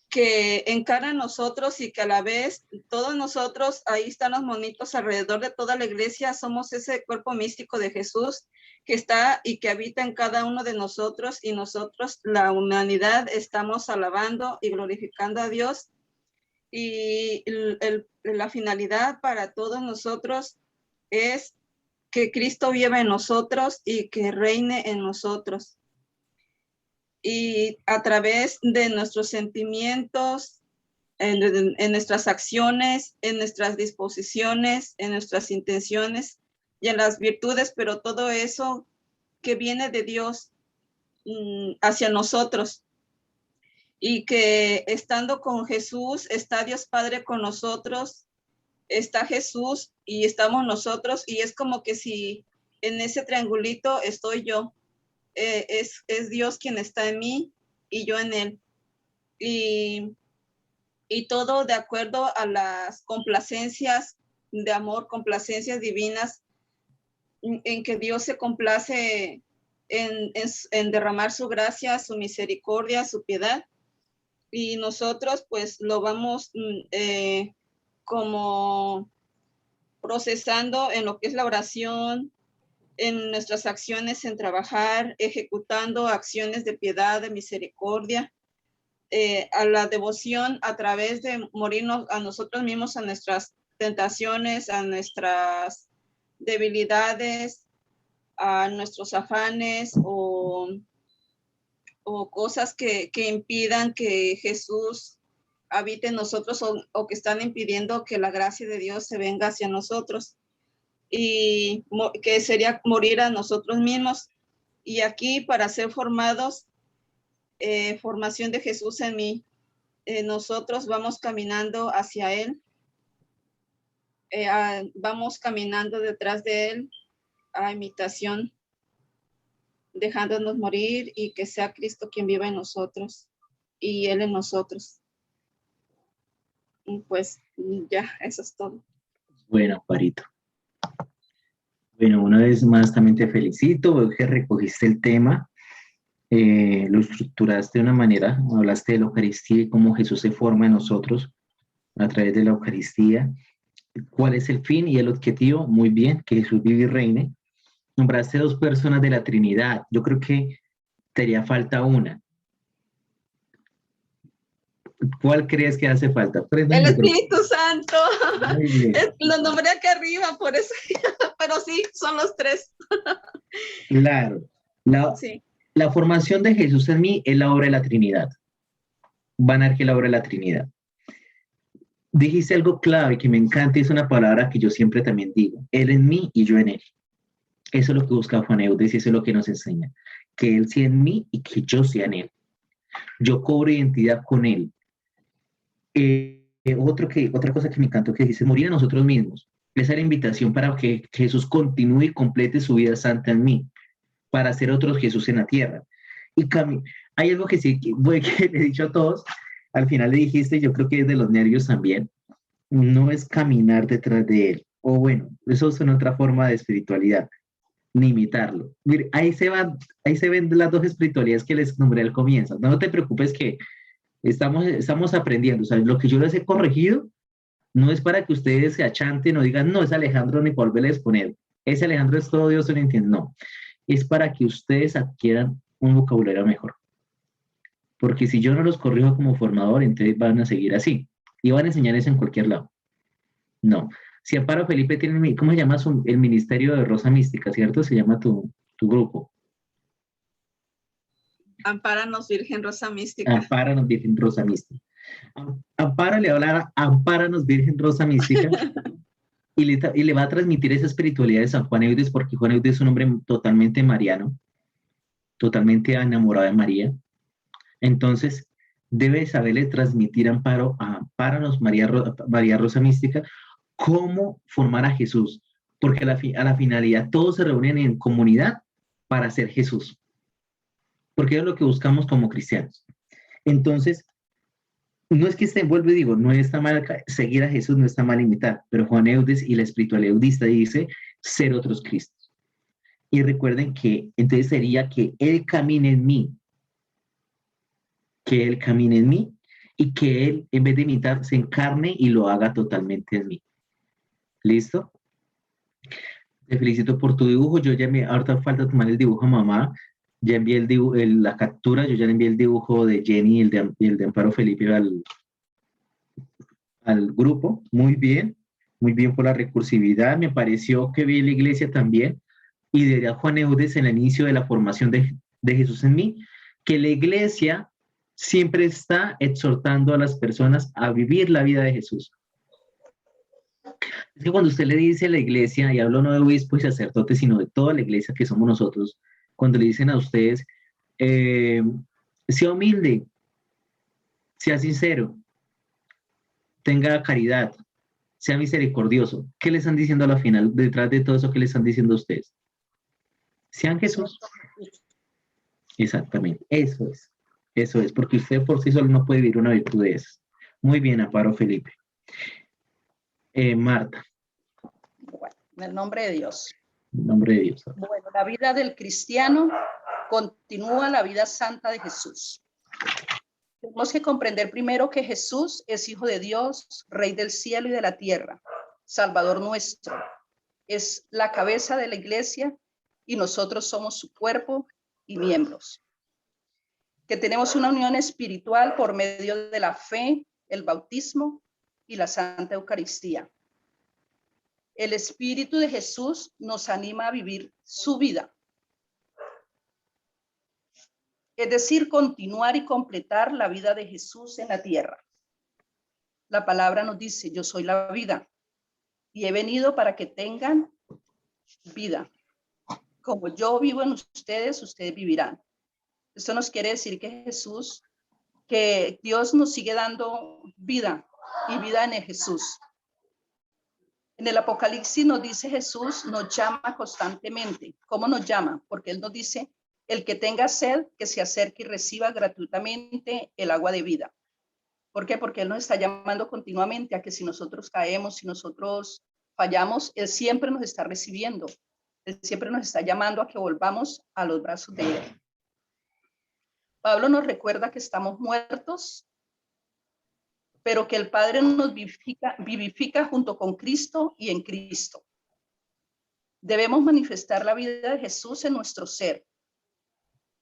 que encarna en nosotros y que a la vez todos nosotros, ahí están los monitos alrededor de toda la iglesia, somos ese cuerpo místico de Jesús que está y que habita en cada uno de nosotros, y nosotros, la humanidad, estamos alabando y glorificando a Dios, y la finalidad para todos nosotros es que Cristo viva en nosotros y que reine en nosotros. Y a través de nuestros sentimientos, en nuestras acciones, en nuestras disposiciones, en nuestras intenciones y en las virtudes, pero todo eso que viene de Dios hacia nosotros. Y que estando con Jesús, está Dios Padre con nosotros, está Jesús y estamos nosotros, y es como que si en ese triangulito estoy yo. Es Dios quien está en mí y yo en él. Y todo de acuerdo a las complacencias de amor, complacencias divinas, en que Dios se complace en derramar su gracia, su misericordia, su piedad. Y nosotros pues lo vamos como procesando en lo que es la oración, en nuestras acciones, en trabajar, ejecutando acciones de piedad, de misericordia, a la devoción a través de morirnos a nosotros mismos, a nuestras tentaciones, a nuestras debilidades, a nuestros afanes o cosas que impidan que Jesús habite en nosotros, o que están impidiendo que la gracia de Dios se venga hacia nosotros, y que sería morir a nosotros mismos. Y aquí, para ser formados, formación de Jesús en mí, nosotros vamos caminando hacia Él, vamos caminando detrás de Él a imitación, dejándonos morir, y que sea Cristo quien viva en nosotros y Él en nosotros. Y pues ya, eso es todo. Bueno, Amparito. Bueno, una vez más también te felicito, veo que recogiste el tema, lo estructuraste de una manera, hablaste de la Eucaristía y cómo Jesús se forma en nosotros a través de la Eucaristía. ¿Cuál es el fin y el objetivo? Muy bien, que Jesús vive y reine. Nombraste dos personas de la Trinidad. Yo creo que te haría falta una. ¿Cuál crees que hace falta? El Espíritu Santo. Muy bien. Lo nombré aquí arriba, por eso. Pero sí, son los tres. Claro. Sí. La formación de Jesús en mí es la obra de la Trinidad. Van a ver que es la obra de la Trinidad. Dijiste algo clave que me encanta y es una palabra que yo siempre también digo. Él en mí y yo en él. Eso es lo que busca Juan Eudes y eso es lo que nos enseña. Que él sea en mí y que yo sea en él. Yo cobro identidad con él. Otra cosa que me encantó que dice, morir a nosotros mismos. Esa es la invitación para que Jesús continúe y complete su vida santa en mí, para hacer otros Jesús en la tierra. Y hay algo que sí, que le he dicho a todos, al final le dijiste, yo creo que es de los nervios también, no es caminar detrás de él, o bueno, eso es una otra forma de espiritualidad, ni imitarlo. Mire, ahí se ven las dos espiritualidades que les nombré al comienzo. No te preocupes que estamos aprendiendo, o sea, lo que yo les he corregido No es para que ustedes se achanten o digan, no, es Alejandro, ni por volverle a exponer. Ese Alejandro es todo Dios, no entiende. No, es para que ustedes adquieran un vocabulario mejor. Porque si yo no los corrijo como formador, entonces van a seguir así. Y van a enseñar eso en cualquier lado. No. Si Amparo Felipe tiene, ¿cómo se llama el Ministerio de Rosa Mística, cierto? Se llama tu grupo. Ampáranos, Virgen Rosa Mística. Ampáranos, Virgen Rosa Mística. Amparo le va a hablar, Ampáranos, Virgen Rosa Mística, y le va a transmitir esa espiritualidad de San Juan Eudes, porque Juan Eudes es un hombre totalmente mariano, totalmente enamorado de María. Entonces, debe saberle transmitir Amparo a Ampáranos, María Rosa Mística, cómo formar a Jesús, porque a la finalidad todos se reúnen en comunidad para ser Jesús, porque es lo que buscamos como cristianos. Entonces, no es que vuelvo y digo, no está mal seguir a Jesús, no está mal imitar, pero Juan Eudes y la espiritualidad eudista dice ser otros Cristos. Y recuerden que entonces sería que Él camine en mí, que Él camine en mí y que Él, en vez de imitar, se encarne y lo haga totalmente en mí. ¿Listo? Te felicito por tu dibujo. Yo ya ahorita falta tomar el dibujo a mamá. Ya envié la captura, yo ya le envié el dibujo de Jenny y el de Amparo Felipe al grupo. Muy bien por la recursividad. Me pareció que vi la iglesia también. Y diría Juan Eudes en el inicio de la formación de Jesús en mí, que la iglesia siempre está exhortando a las personas a vivir la vida de Jesús. Es que cuando usted le dice a la iglesia, y hablo no de obispos y sacerdotes, sino de toda la iglesia que somos nosotros, cuando le dicen a ustedes, sea humilde, sea sincero, tenga caridad, sea misericordioso, ¿qué le están diciendo a la final? Detrás de todo eso, ¿qué le están diciendo a ustedes? Sean Jesús. Exactamente, eso es, porque usted por sí solo no puede vivir una virtud de esas. Muy bien, Amparo Felipe. Marta. Bueno, en el nombre de Dios. En nombre de Dios. Bueno, la vida del cristiano continúa la vida santa de Jesús. Tenemos que comprender primero que Jesús es Hijo de Dios, Rey del cielo y de la tierra, Salvador nuestro. Es la cabeza de la iglesia y nosotros somos su cuerpo y miembros. Que tenemos una unión espiritual por medio de la fe, el bautismo y la Santa Eucaristía. El Espíritu de Jesús nos anima a vivir su vida. Es decir, continuar y completar la vida de Jesús en la tierra. La palabra nos dice, yo soy la vida y he venido para que tengan vida. Como yo vivo en ustedes, ustedes vivirán. Esto nos quiere decir que Dios nos sigue dando vida y vida en el Jesús. En el Apocalipsis nos dice Jesús, nos llama constantemente. ¿Cómo nos llama? Porque Él nos dice, el que tenga sed, que se acerque y reciba gratuitamente el agua de vida. ¿Por qué? Porque Él nos está llamando continuamente a que si nosotros caemos, si nosotros fallamos, Él siempre nos está recibiendo. Él siempre nos está llamando a que volvamos a los brazos de Él. Pablo nos recuerda que estamos muertos, pero que el Padre nos vivifica junto con Cristo y en Cristo. Debemos manifestar la vida de Jesús en nuestro ser,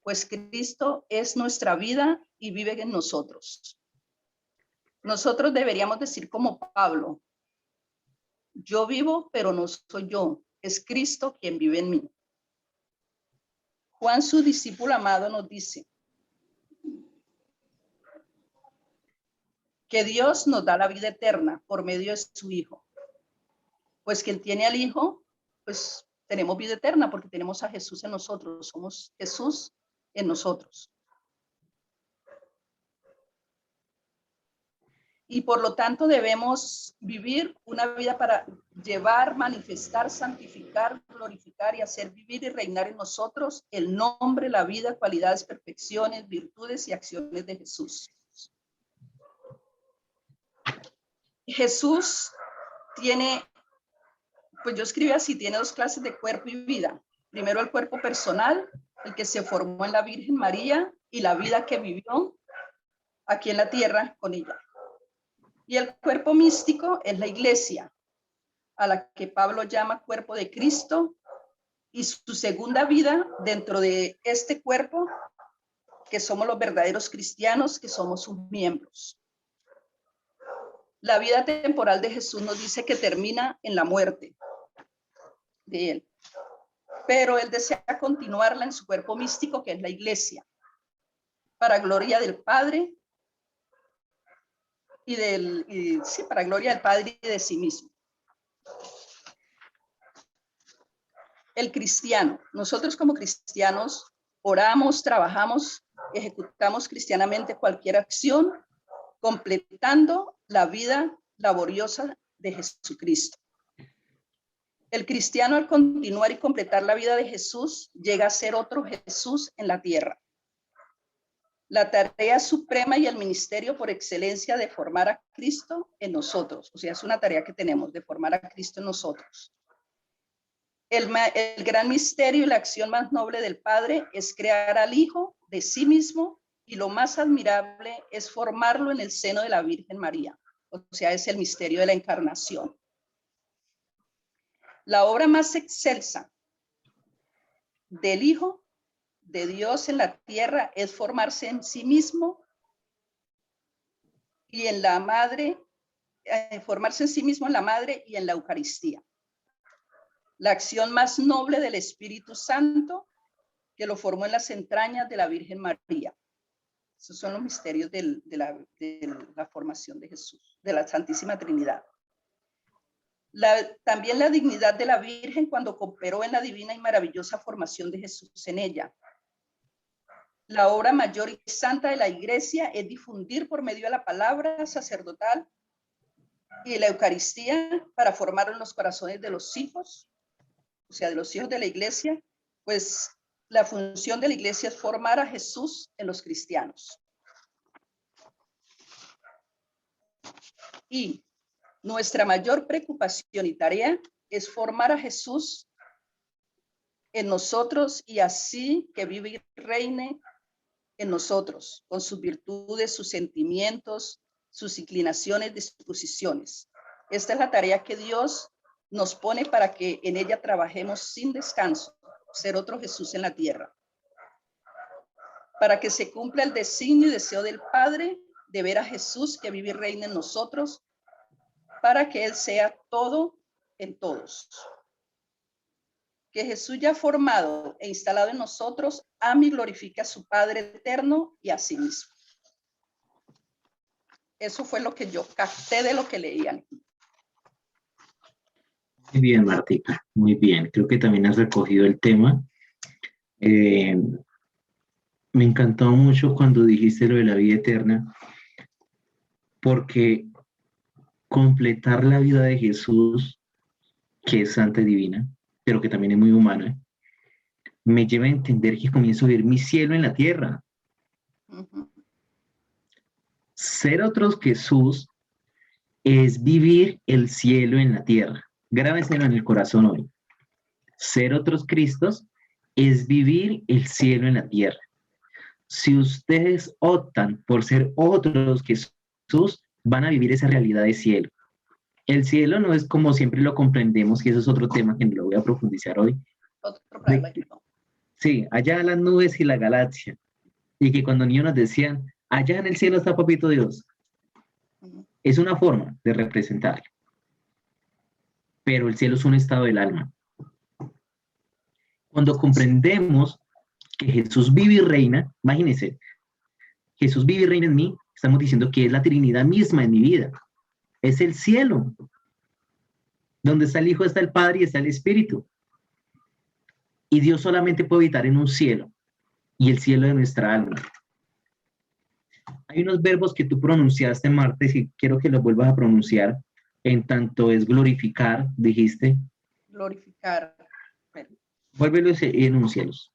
pues Cristo es nuestra vida y vive en nosotros. Nosotros deberíamos decir como Pablo, yo vivo, pero no soy yo, es Cristo quien vive en mí. Juan, su discípulo amado, nos dice que Dios nos da la vida eterna por medio de su Hijo. Pues quien tiene al Hijo, pues tenemos vida eterna porque tenemos a Jesús en nosotros, somos Jesús en nosotros. Y por lo tanto debemos vivir una vida para llevar, manifestar, santificar, glorificar y hacer vivir y reinar en nosotros el nombre, la vida, cualidades, perfecciones, virtudes y acciones de Jesús. Jesús tiene, pues yo escribí así, tiene dos clases de cuerpo y vida. Primero el cuerpo personal, el que se formó en la Virgen María y la vida que vivió aquí en la tierra con ella. Y el cuerpo místico es la iglesia, a la que Pablo llama cuerpo de Cristo, y su segunda vida dentro de este cuerpo, que somos los verdaderos cristianos, que somos sus miembros. La vida temporal de Jesús nos dice que termina en la muerte de él, pero él desea continuarla en su cuerpo místico, que es la iglesia, para gloria del Padre para gloria del Padre y de sí mismo. El cristiano, nosotros como cristianos oramos, trabajamos, ejecutamos cristianamente cualquier acción, completando la vida laboriosa de Jesucristo. El cristiano, al continuar y completar la vida de Jesús, llega a ser otro Jesús en la tierra. La tarea suprema y el ministerio por excelencia de formar a Cristo en nosotros. O sea, es una tarea que tenemos de formar a Cristo en nosotros. El gran misterio y la acción más noble del Padre es crear al Hijo de sí mismo, y lo más admirable es formarlo en el seno de la Virgen María. O sea, es el misterio de la encarnación. La obra más excelsa del Hijo de Dios en la tierra es formarse en sí mismo y en la madre, formarse en sí mismo en la madre y en la Eucaristía. La acción más noble del Espíritu Santo, que lo formó en las entrañas de la Virgen María. Esos son los misterios de la formación de Jesús, de la Santísima Trinidad. También la dignidad de la Virgen cuando cooperó en la divina y maravillosa formación de Jesús en ella. La obra mayor y santa de la Iglesia es difundir por medio de la palabra sacerdotal y la Eucaristía para formar en los corazones de los hijos, o sea, de los hijos de la Iglesia, pues la función de la Iglesia es formar a Jesús en los cristianos. Y nuestra mayor preocupación y tarea es formar a Jesús en nosotros, y así que vive y reine en nosotros, con sus virtudes, sus sentimientos, sus inclinaciones, disposiciones. Esta es la tarea que Dios nos pone para que en ella trabajemos sin descanso, ser otro Jesús en la tierra. Para que se cumpla el designio y deseo del Padre de ver a Jesús que vive y reina en nosotros, para que Él sea todo en todos. Que Jesús, ya formado e instalado en nosotros, ame y glorifique a su Padre eterno y a sí mismo. Eso fue lo que yo capté de lo que leían. Muy bien, Martica, muy bien. Creo que también has recogido el tema. Me encantó mucho cuando dijiste lo de la vida eterna, porque completar la vida de Jesús, que es santa y divina, pero que también es muy humana, me lleva a entender que comienzo a ver mi cielo en la tierra. Ser otro Jesús es vivir el cielo en la tierra. Grábeselo en el corazón hoy. Ser otros Cristos es vivir el cielo en la tierra. Si ustedes optan por ser otros Jesús, van a vivir esa realidad de cielo. El cielo no es como siempre lo comprendemos, y eso es otro tema que no lo voy a profundizar hoy. Sí, allá las nubes y la galaxia. Y que cuando niños nos decían, allá en el cielo está Papito Dios. Es una forma de representarlo. Pero el cielo es un estado del alma. Cuando comprendemos que Jesús vive y reina, imagínense, Jesús vive y reina en mí, estamos diciendo que es la Trinidad misma en mi vida. Es el cielo. Donde está el Hijo está el Padre y está el Espíritu. Y Dios solamente puede habitar en un cielo, y el cielo de nuestra alma. Hay unos verbos que tú pronunciaste, Martes, y quiero que los vuelvas a pronunciar. En tanto es glorificar, dijiste. Glorificar. Vuélvelos y enúncialos.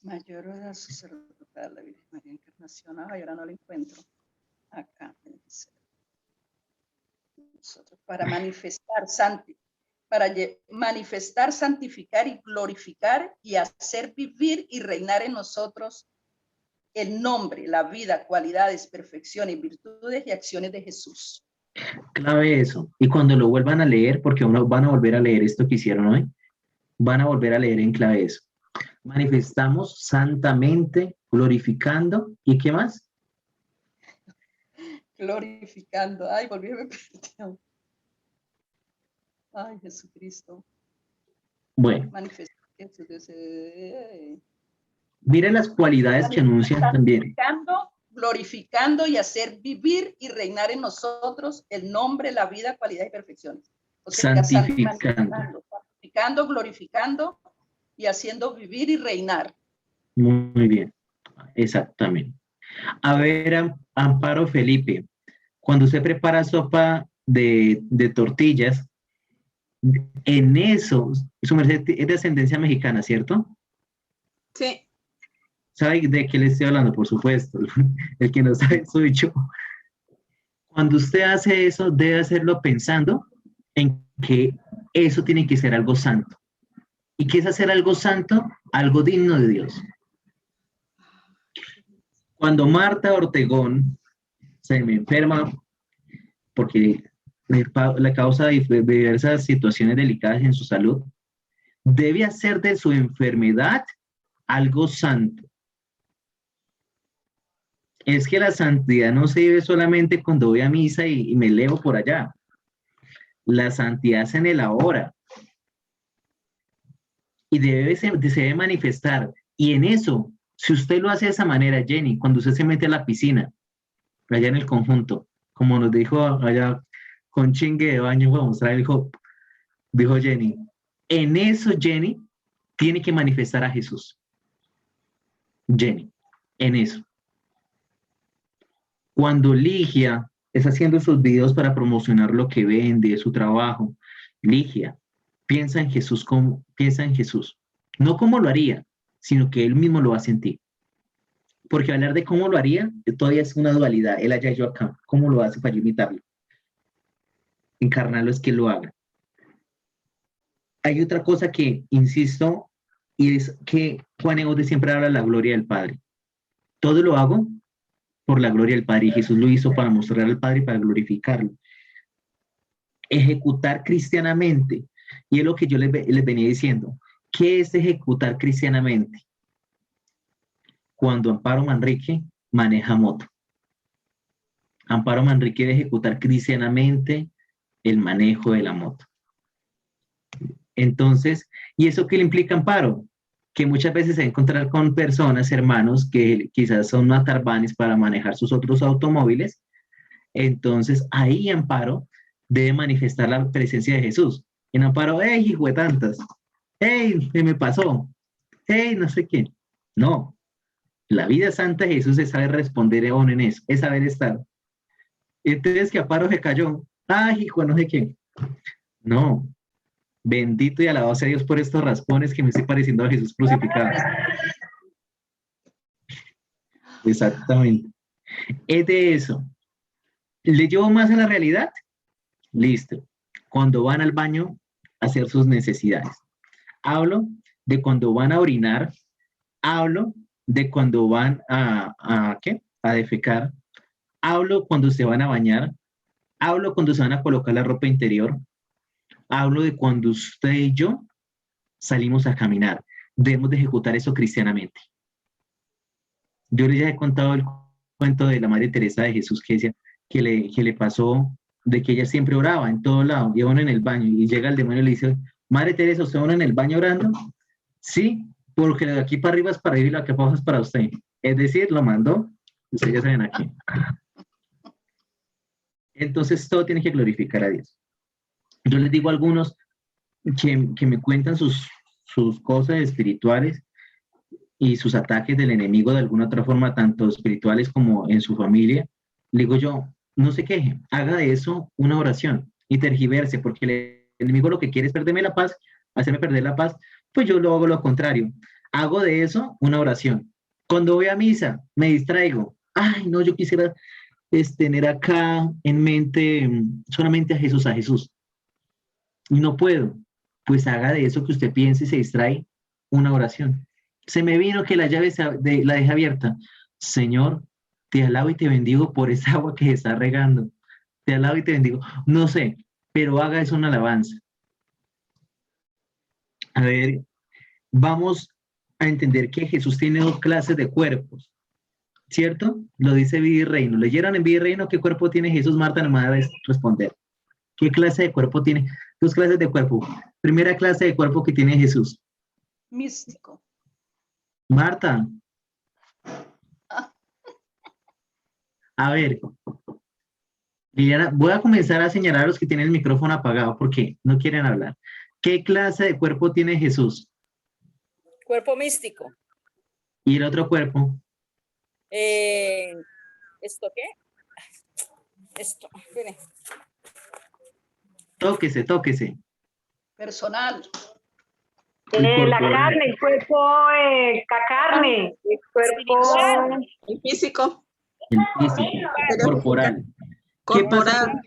Mayor era sacerdotal, la Virgen María Encarnación. Ay, ahora no lo encuentro. Acá. Nosotros, para manifestar, santificar y glorificar, y hacer vivir y reinar en nosotros el nombre, la vida, cualidades, perfecciones, virtudes y acciones de Jesús. Clave eso. Y cuando lo vuelvan a leer, porque van a volver a leer esto que hicieron hoy, van a volver a leer en clave eso. Manifestamos santamente, glorificando, ¿y qué más? Glorificando. Ay, volví a me perdí. Ay, Jesucristo. Bueno, Manifestar Jesús. miren las cualidades que anuncian también. Glorificando y hacer vivir y reinar en nosotros el nombre, la vida, cualidades y perfecciones. O sea, santificando, glorificando y haciendo vivir y reinar. Muy bien, exactamente. A ver, Amparo Felipe, cuando usted prepara sopa de tortillas, en eso, su merced es de ascendencia mexicana, ¿cierto? Sí. ¿Sabe de qué le estoy hablando? Por supuesto. El que no sabe soy yo. Cuando usted hace eso, debe hacerlo pensando en que eso tiene que ser algo santo. ¿Y qué es hacer algo santo? Algo digno de Dios. Cuando Marta Ortegón se me enferma porque le causa diversas situaciones delicadas en su salud, debe hacer de su enfermedad algo santo. Es que la santidad no se vive solamente cuando voy a misa y me elevo por allá. La santidad es en el ahora. Y se debe manifestar. Y en eso, si usted lo hace de esa manera, Jenny, cuando usted se mete a la piscina, allá en el conjunto, como nos dijo allá con chingue de baño, vamos a mostrar, dijo Jenny, en eso Jenny tiene que manifestar a Jesús. Jenny, en eso. Cuando Ligia está haciendo sus videos para promocionar lo que vende, su trabajo, Ligia, piensa en Jesús, no como lo haría, sino que él mismo lo va a sentir. Porque hablar de cómo lo haría todavía es una dualidad, él allá, yo acá, ¿cómo lo hace para yo imitarlo? Encarnarlo es que lo haga. Hay otra cosa que insisto, y es que Juan Egote siempre habla de la gloria del Padre. Todo lo hago por la gloria del Padre, y Jesús lo hizo para mostrar al Padre y para glorificarlo. Ejecutar cristianamente, y es lo que yo les venía diciendo. ¿Qué es ejecutar cristianamente? Cuando Amparo Manrique maneja moto. Amparo Manrique debe ejecutar cristianamente el manejo de la moto. Entonces, ¿y eso qué le implica Amparo? Que muchas veces se va a encontrar con personas, hermanos, que quizás son matarbanes para manejar sus otros automóviles. Entonces, ahí Amparo debe manifestar la presencia de Jesús. En Amparo, ¡hey, hijo de tantas! ¡Hey, qué me pasó! ¡Hey, no sé qué! No. La vida santa de Jesús es saber responder en eso, es saber estar. Entonces, que Amparo se cayó. ¡Ay, hijo, no sé qué! No. Bendito y alabado sea Dios por estos raspones que me estoy pareciendo a Jesús crucificado. Exactamente. Es de eso. ¿Le llevo más a la realidad? Listo. Cuando van al baño a hacer sus necesidades. Hablo de cuando van a orinar. Hablo de cuando van ¿qué? A defecar. Hablo cuando se van a bañar. Hablo cuando se van a colocar la ropa interior. Hablo de cuando usted y yo salimos a caminar. Debemos de ejecutar eso cristianamente. Yo les ya he contado el cuento de la Madre Teresa de Jesús que decía que le pasó de que ella siempre oraba en todo lado, y uno en el baño, y llega el demonio y le dice, Madre Teresa, ¿usted uno en el baño orando? Sí, porque de aquí para arriba es para ir y de aquí para abajo es para usted. Es decir, lo mandó, ustedes ya saben aquí. Entonces todo tiene que glorificar a Dios. Yo les digo a algunos que me cuentan sus cosas espirituales y sus ataques del enemigo de alguna otra forma, tanto espirituales como en su familia. Le digo yo, no se queje, haga de eso una oración y tergiverse, porque el enemigo lo que quiere es perderme la paz, hacerme perder la paz, pues yo lo hago lo contrario. Hago de eso una oración. Cuando voy a misa, me distraigo. Ay, no, yo quisiera tener acá en mente solamente a Jesús, y no puedo. Pues haga de eso que usted piense y se distrae una oración. Se me vino que la llave la dejé abierta. Señor, te alabo y te bendigo por esa agua que se está regando. Te alabo y te bendigo. No sé, pero haga eso una alabanza. A ver, vamos a entender que Jesús tiene dos clases de cuerpos, ¿cierto? Lo dice Vida y Reino. ¿Leyeron en Vida y Reino qué cuerpo tiene Jesús? Marta no me va a responder. ¿Qué clase de cuerpo tiene? Dos clases de cuerpo. Primera clase de cuerpo que tiene Jesús. Místico. Marta. A ver, Liliana, voy a comenzar a señalar a los que tienen el micrófono apagado porque no quieren hablar. ¿Qué clase de cuerpo tiene Jesús? Cuerpo místico. ¿Y el otro cuerpo? ¿Esto qué? Esto, espere. Tóquese, tóquese. Personal. El La corporal. carne, el cuerpo, carne, el cuerpo El físico, El físico, corporal. ¿Qué pasa? corporal.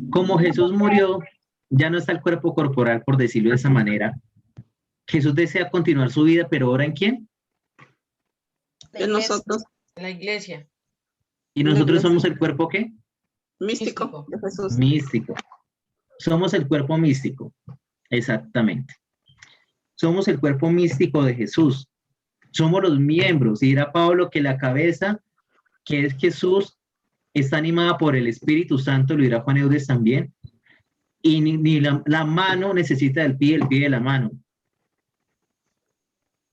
Como Jesús murió, ya no está el cuerpo corporal, por decirlo de esa manera. Jesús desea continuar su vida, pero ¿ahora en quién? La En iglesia. nosotros, En la iglesia. ¿Y nosotros somos el cuerpo qué? místico de Jesús. Místico. Somos el cuerpo místico. Exactamente. Somos el cuerpo místico de Jesús. Somos los miembros. Y dirá Pablo que la cabeza, que es Jesús, está animada por el Espíritu Santo, lo dirá Juan Eudes también. Y ni la mano necesita del pie, el pie de la mano.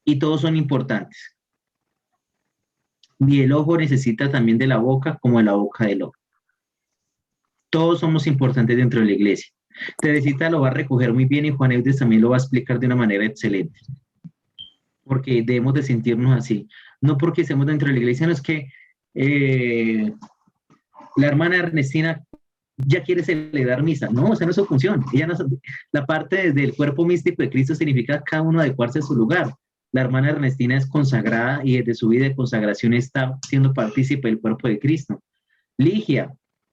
Y todos son importantes. Y el ojo necesita también de la boca, como de la boca del ojo. Todos somos importantes dentro de la iglesia. Teresita lo va a recoger muy bien y Juan Eudes también lo va a explicar de una manera excelente. Porque debemos de sentirnos así. No porque estemos dentro de la iglesia, no es que la hermana Ernestina ya quiere celebrar misa. No, esa no es su función. Ella no, la parte del cuerpo místico de Cristo significa cada uno adecuarse a su lugar. La hermana Ernestina es consagrada y desde su vida de consagración está siendo partícipe del cuerpo de Cristo. Ligia,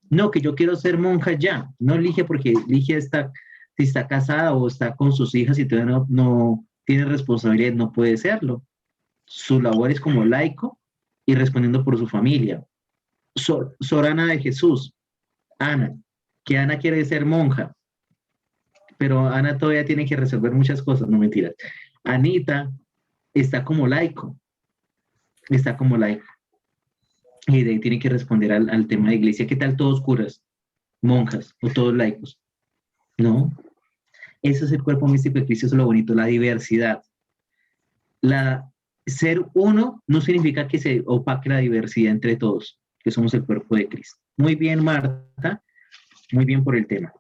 no, que yo quiero ser monja ya. No Ligia, porque Ligia está, si está casada o está con sus hijas y todavía no tiene responsabilidad, no puede serlo. Su labor es como laico y respondiendo por su familia. Sorana de Jesús, Ana, que Ana quiere ser monja, pero Ana todavía tiene que resolver muchas cosas, no mentiras. Anita está como laico, y de ahí tiene que responder al tema de iglesia. ¿Qué tal todos curas, monjas o todos laicos? No, eso es el cuerpo místico de Cristo, eso es lo bonito, la diversidad. Ser uno no significa que se opaque la diversidad entre todos, que somos el cuerpo de Cristo. Muy bien, Marta, muy bien por el tema.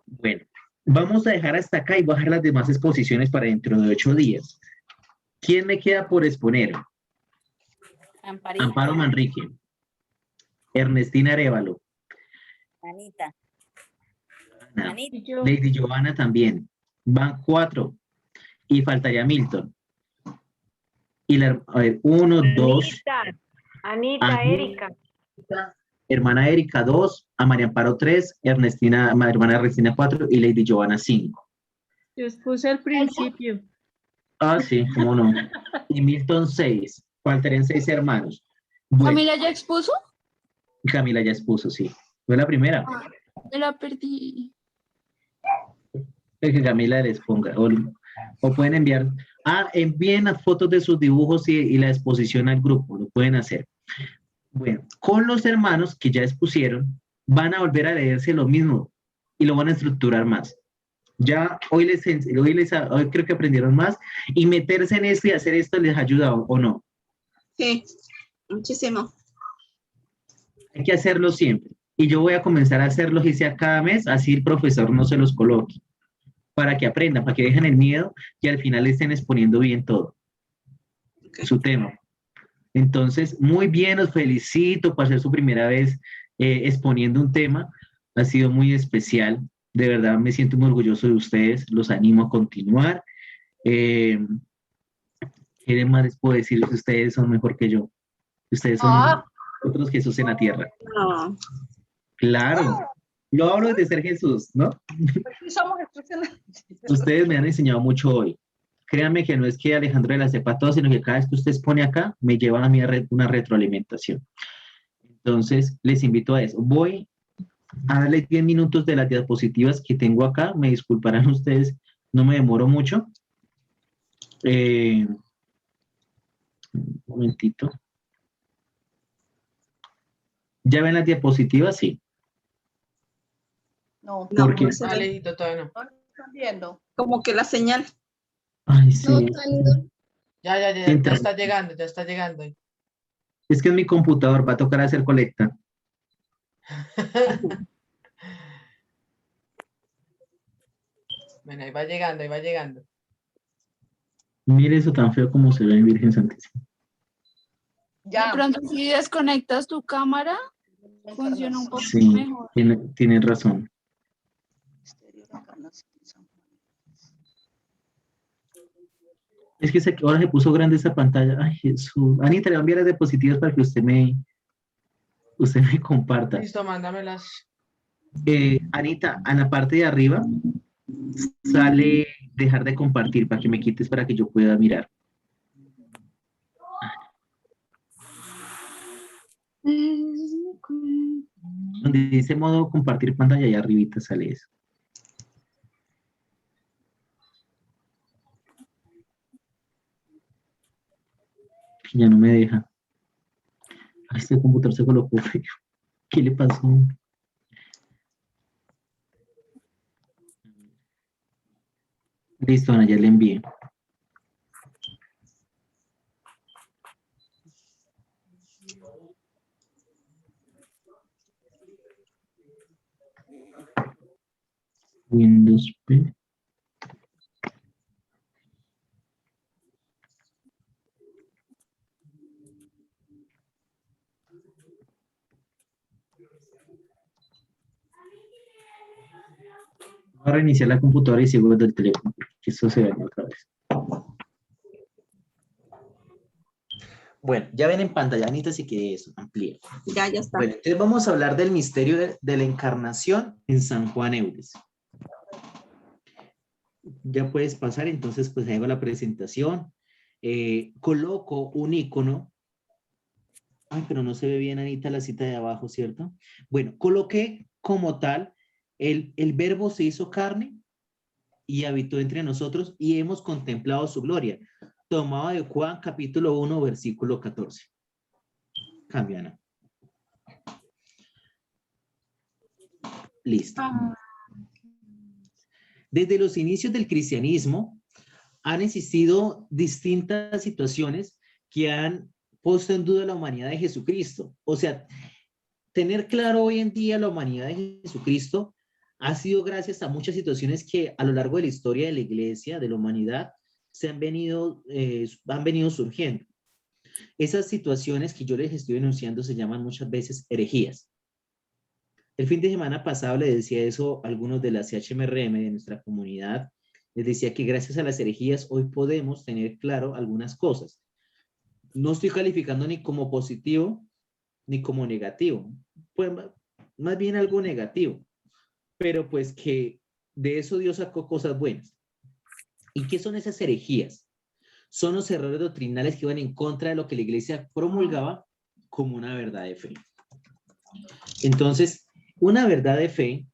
Bueno, vamos a dejar hasta acá y voy a dejar las demás exposiciones para dentro de 8 días. ¿Quién me queda por exponer? Amparito. Amparo Manrique, Ernestina Arévalo, Anita. Ana, Anita. Y yo, Lady Giovanna también. Van 4 y faltaría Milton. Y a ver, 1, 2. Anita, Erika. Hermana Erika 2, a María Amparo 3, hermana Ernestina 4 y Lady Giovanna 5. yo expuse al principio. Ah, sí, cómo no. Y Milton 6. Faltarían 6 hermanos. Bueno, ¿Camila ya expuso? Camila ya expuso, sí. Fue la primera. Me la perdí. Que Camila les ponga. O pueden enviar. Envíen las fotos de sus dibujos y la exposición al grupo. Lo pueden hacer. Bueno, con los hermanos que ya expusieron, van a volver a leerse lo mismo y lo van a estructurar más. Ya hoy creo que aprendieron más y meterse en esto y hacer esto les ayuda o no. Sí, muchísimo. Hay que hacerlo siempre. Y yo voy a comenzar a hacerlos y sea cada mes, así el profesor no se los coloque. Para que aprendan, para que dejen el miedo y al final estén exponiendo bien todo. Okay. Su tema. Entonces, muy bien, los felicito por ser su primera vez exponiendo un tema. Ha sido muy especial. De verdad, me siento muy orgulloso de ustedes. Los animo a continuar. ¿Qué más les puedo decir? Ustedes son mejor que yo. Ustedes son otros Jesús en la tierra. No. Claro. Yo hablo de ser Jesús, ¿no? Pues sí somos expresiones. Ustedes me han enseñado mucho hoy. créanme que no es que Alejandro la sepa todo, sino que cada vez que usted pone acá, me lleva a mí una retroalimentación. Entonces, les invito a eso. Voy a darle 10 minutos de las diapositivas que tengo acá. Me disculparán ustedes, no me demoro mucho. Un momentito. ¿Ya ven las diapositivas? Sí. No, Porque- no se ve. Alejito, todavía no. no lo están viendo. Como que la señal. Ay, sí. Ya Entra- está llegando, ya está llegando. Es que en mi computador va a tocar hacer colecta. Bueno, ahí va llegando, ahí va llegando. Mire eso tan feo como se ve en Virgen Santísima. De Ya. pronto si desconectas tu cámara, funciona un poco Sí, mejor. tiene razón. Es que ahora se puso grande esa pantalla. Ay, Jesús. Anita, le voy a enviar las diapositivas para que usted me comparta. Listo, mándamelas. Anita, a la parte de arriba sale dejar de compartir para que me quites para que yo pueda mirar. Donde dice modo compartir pantalla, allá arribita sale eso. Ya no me deja. Ay, este computador se colocó feo. ¿Qué le pasó? Listo, Ana, ya le envié. Windows P. Voy a reiniciar la computadora y sigo desde el teléfono, porque eso se dañó otra vez. Bueno, ya ven en pantalla, Anita, así que eso, amplía. Ya está. Bueno, entonces vamos a hablar del misterio de la encarnación en San Juan Eudes. Ya puedes pasar, entonces pues hago la presentación. Coloco un icono. Ay, pero no se ve bien, Anita, la cita de abajo, ¿cierto? Bueno, coloqué como tal, el verbo se hizo carne y habitó entre nosotros y hemos contemplado su gloria. Tomado de Juan capítulo 1, versículo 14. Cambia, Ana. Listo. Desde los inicios del cristianismo han existido distintas situaciones que han puesto en duda la humanidad de Jesucristo. O sea, tener claro hoy en día la humanidad de Jesucristo ha sido gracias a muchas situaciones que a lo largo de la historia de la iglesia, de la humanidad, han venido surgiendo. Esas situaciones que yo les estoy denunciando se llaman muchas veces herejías. El fin de semana pasado le decía eso a algunos de la CHMRM de nuestra comunidad. Les decía que gracias a las herejías hoy podemos tener claro algunas cosas. No estoy calificando ni como positivo ni como negativo. Pues más bien algo negativo. Pero pues que de eso Dios sacó cosas buenas. ¿Y qué son esas herejías? Son los errores doctrinales que van en contra de lo que la iglesia promulgaba como una verdad de fe. Entonces, una verdad de fe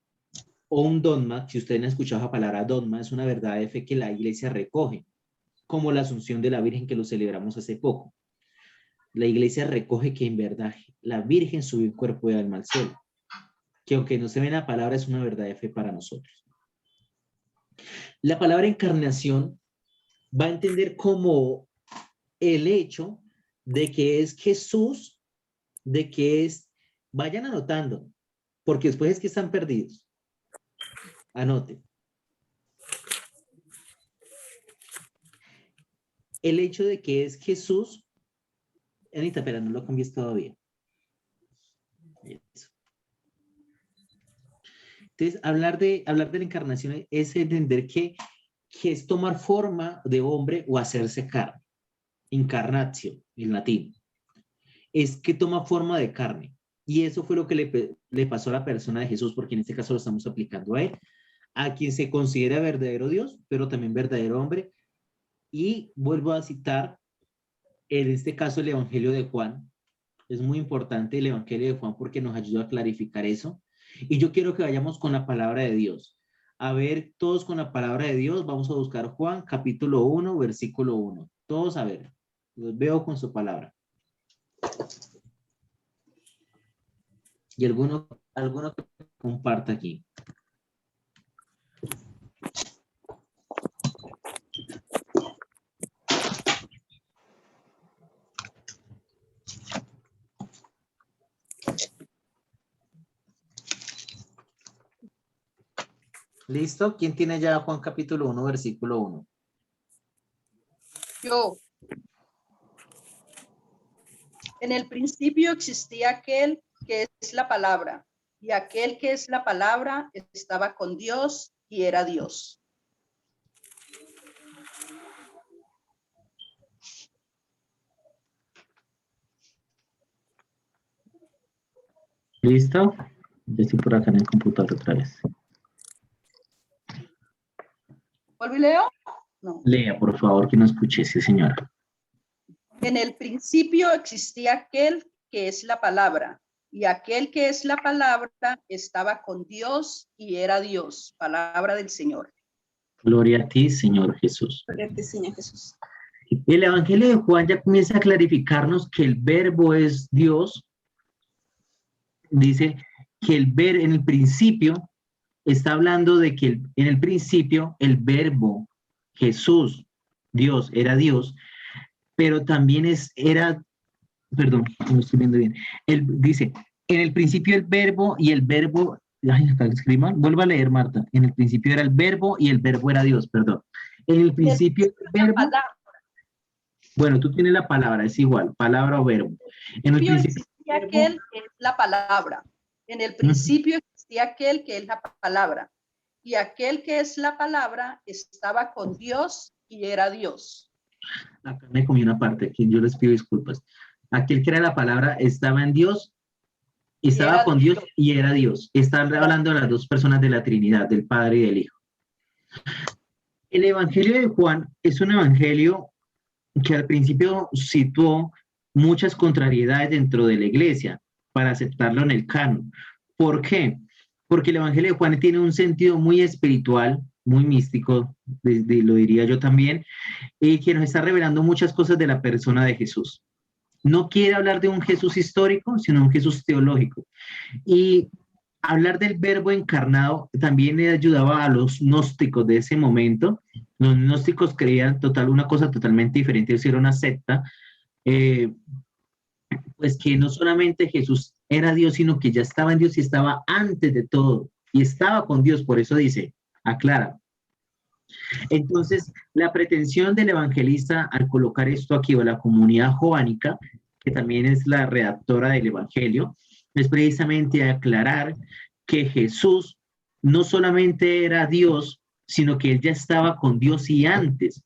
o un dogma, si ustedes han escuchado la palabra dogma, es una verdad de fe que la iglesia recoge, como la Asunción de la Virgen que lo celebramos hace poco. La iglesia recoge que en verdad la Virgen subió en cuerpo y alma al cielo, que aunque no se ve en la palabra es una verdad de fe para nosotros. La palabra encarnación va a entender como el hecho de que es Jesús, de que es, vayan anotando, porque después es que están perdidos. Anoten. El hecho de que es Jesús, Anita, espera, no lo cambies todavía. Eso. Entonces, hablar de la encarnación es entender que es tomar forma de hombre o hacerse carne. Incarnatio, en latín. Es que toma forma de carne. Y eso fue lo que le pasó a la persona de Jesús, porque en este caso lo estamos aplicando a él, a quien se considera verdadero Dios, pero también verdadero hombre, Y vuelvo a citar, en este caso, el Evangelio de Juan. Es muy importante el Evangelio de Juan porque nos ayuda a clarificar eso. Y yo quiero que vayamos con la palabra de Dios. A ver, todos con la palabra de Dios, vamos a buscar Juan, capítulo 1, versículo 1. Todos a ver, los veo con su palabra. Y alguno que comparta aquí. ¿Listo? ¿Quién tiene ya Juan capítulo 1, versículo 1? Yo. En el principio existía aquel que es la palabra, y aquel que es la palabra estaba con Dios y era Dios. ¿Listo? Yo estoy por acá en el computador otra vez. ¿Vuelvo y leo? No. Lea, por favor, que no escuche, sí, señora. En el principio existía aquel que es la palabra, y aquel que es la palabra estaba con Dios y era Dios. Palabra del Señor. Gloria a ti, Señor Jesús. Gloria a ti, Señor Jesús. El Evangelio de Juan ya comienza a clarificarnos que el verbo es Dios. Dice que en el principio, está hablando de que en el principio el verbo, Jesús, Dios, era Dios, pero también perdón, no estoy viendo bien. Dice, en el principio el verbo y el verbo, ay, acá escribí mal, vuelvo a leer, Marta. En el principio era el verbo y el verbo era Dios, perdón. En el principio el verbo, bueno, tú tienes la palabra, es igual, palabra o verbo. En el principio existía aquel que es la palabra. En el principio existía aquel que es la palabra. Y aquel que es la palabra estaba con Dios y era Dios. Acá me comí una parte, que yo les pido disculpas. Aquel que era la palabra estaba en Dios, estaba con Dios y era Dios. Está hablando de las dos personas de la Trinidad, del Padre y del Hijo. El Evangelio de Juan es un evangelio que al principio situó muchas contrariedades dentro de la iglesia para aceptarlo en el canon. ¿Por qué? Porque el Evangelio de Juan tiene un sentido muy espiritual, muy místico, lo diría yo también, y que nos está revelando muchas cosas de la persona de Jesús. No quiere hablar de un Jesús histórico, sino un Jesús teológico. Y hablar del verbo encarnado también le ayudaba a los gnósticos de ese momento. Los gnósticos creían una cosa totalmente diferente, ellos eran una secta, pues que no solamente Jesús era Dios, sino que ya estaba en Dios y estaba antes de todo, y estaba con Dios, por eso dice, aclara. Entonces, la pretensión del evangelista al colocar esto aquí, o la comunidad jovánica, que también es la redactora del evangelio, es precisamente aclarar que Jesús no solamente era Dios, sino que él ya estaba con Dios y antes.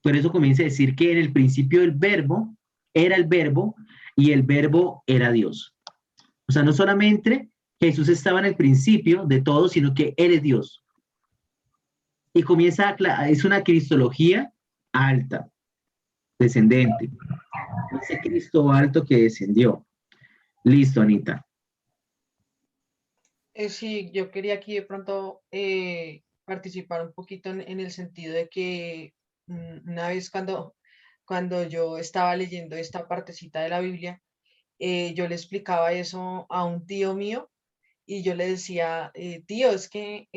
Por eso comienza a decir que en el principio el verbo era el verbo y el verbo era Dios. O sea, no solamente Jesús estaba en el principio de todo, sino que él es Dios. Y es una cristología alta, descendente. Ese Cristo alto que descendió. Listo, Anita. Sí, yo quería aquí de pronto participar un poquito en el sentido de que una vez cuando yo estaba leyendo esta partecita de la Biblia, yo le explicaba eso a un tío mío y yo le decía, tío, es que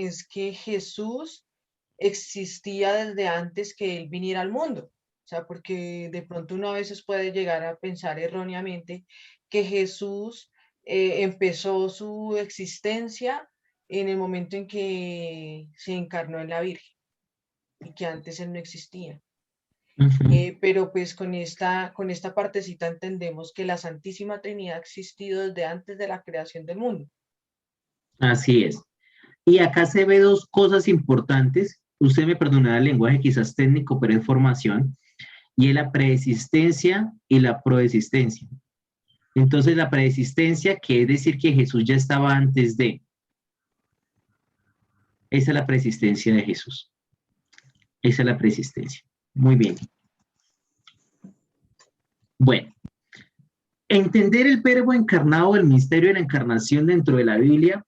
Jesús existía desde antes que él viniera al mundo. O sea, porque de pronto uno a veces puede llegar a pensar erróneamente que Jesús empezó su existencia en el momento en que se encarnó en la Virgen y que antes él no existía. Pero pues con esta partecita entendemos que la Santísima Trinidad ha existido desde antes de la creación del mundo. Así es. Y acá se ve dos cosas importantes. Usted me perdonará el lenguaje quizás técnico, pero es formación. Y es la preexistencia y la proexistencia. Entonces, la preexistencia, que es decir que Jesús ya estaba antes de. Esa es la preexistencia de Jesús. Esa es la preexistencia. Muy bien. Bueno, entender el verbo encarnado, el misterio de la encarnación dentro de la Biblia,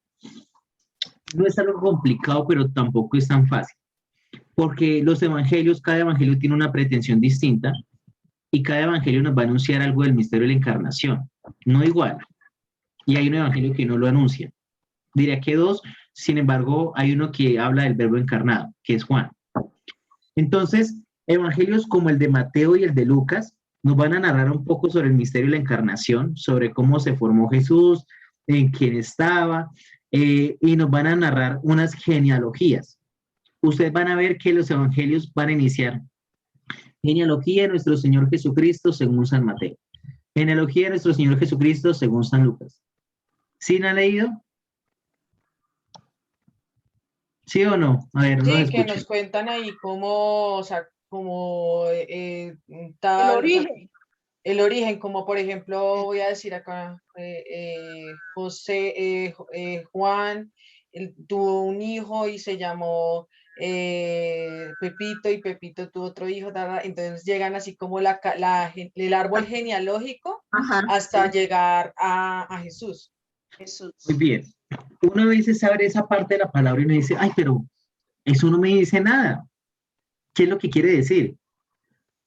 no es algo complicado, pero tampoco es tan fácil. Porque los evangelios, cada evangelio tiene una pretensión distinta y cada evangelio nos va a anunciar algo del misterio de la encarnación, no igual. Y hay un evangelio que no lo anuncia. Diría que dos, sin embargo, hay uno que habla del verbo encarnado, que es Juan. Entonces, evangelios como el de Mateo y el de Lucas nos van a narrar un poco sobre el misterio de la encarnación, sobre cómo se formó Jesús, en quién estaba, y nos van a narrar unas genealogías. Ustedes van a ver que los evangelios van a iniciar genealogía de nuestro Señor Jesucristo según San Mateo, genealogía de nuestro Señor Jesucristo según San Lucas. ¿Sí la han leído? ¿Sí o no? A ver, no Sí, que escuchen. nos cuentan ahí cómo, o sea, como El tal, o sea, origen. el origen, como por ejemplo, voy a decir acá, Juan tuvo un hijo y se llamó Pepito, y Pepito tuvo otro hijo, entonces llegan así como el árbol genealógico Ajá, hasta sí. llegar a Jesús. Jesús. Muy bien. Uno a veces abre esa parte de la palabra y uno dice, ay, pero eso no me dice nada. ¿Qué es lo que quiere decir?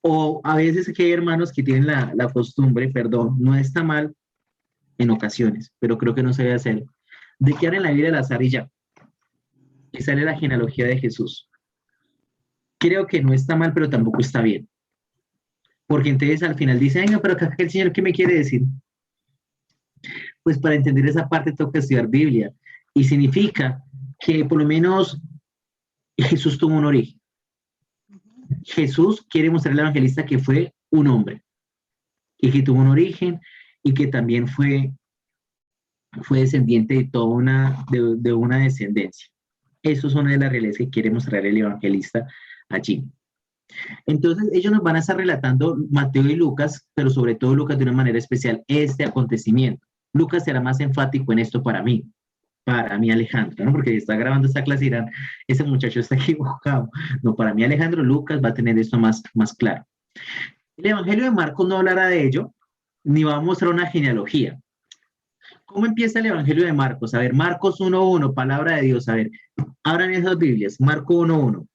O a veces que hay hermanos que tienen la costumbre, perdón, no está mal en ocasiones, pero creo que no se debe hacer, de que en la Biblia al azar y ya, y sale la genealogía de Jesús. Creo que no está mal, pero tampoco está bien. Porque entonces al final dice, venga, pero acá el Señor, ¿qué me quiere decir? Pues para entender esa parte toca estudiar Biblia. Y significa que por lo menos Jesús tuvo un origen. Jesús quiere mostrar al evangelista que fue un hombre y que tuvo un origen y que también fue descendiente de toda de una descendencia. Eso es una de las realidades que quiere mostrar el evangelista allí. Entonces, ellos nos van a estar relatando Mateo y Lucas, pero sobre todo Lucas de una manera especial, este acontecimiento. Lucas será más enfático en esto para mí Alejandro, ¿no? Porque está grabando esta clase y dirán, ese muchacho está equivocado. No, para mí Alejandro, Lucas va a tener esto más claro. El Evangelio de Marcos no hablará de ello, ni va a mostrar una genealogía. ¿Cómo empieza el Evangelio de Marcos? A ver, Marcos 1.1, palabra de Dios. A ver, abran esas Biblias, Marcos 1.1.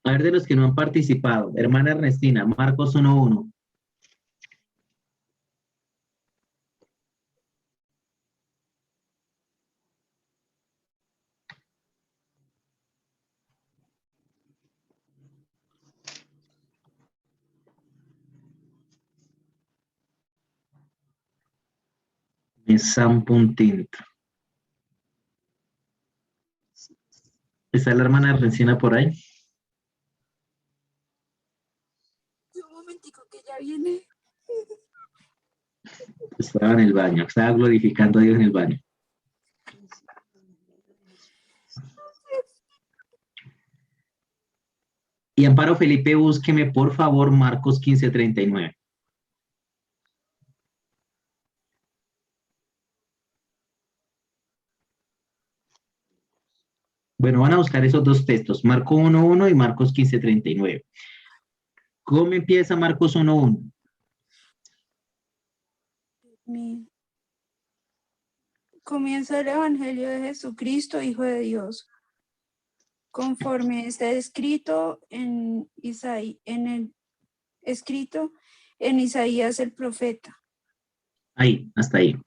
A ver, de los que no han participado, hermana Ernestina, Marcos 1.1. Está un puntito. ¿Está la hermana Ernestina por ahí? Un momentico que ya viene. Estaba en el baño, estaba glorificando a Dios en el baño. Y Amparo Felipe, búsqueme por favor Marcos 15:39. Bueno, van a buscar esos dos textos, Marcos 1.1 y Marcos 15:39. ¿Cómo empieza Marcos 1.1? Comienza el Evangelio de Jesucristo, Hijo de Dios, conforme está escrito en Isaías el profeta. Ahí, hasta ahí.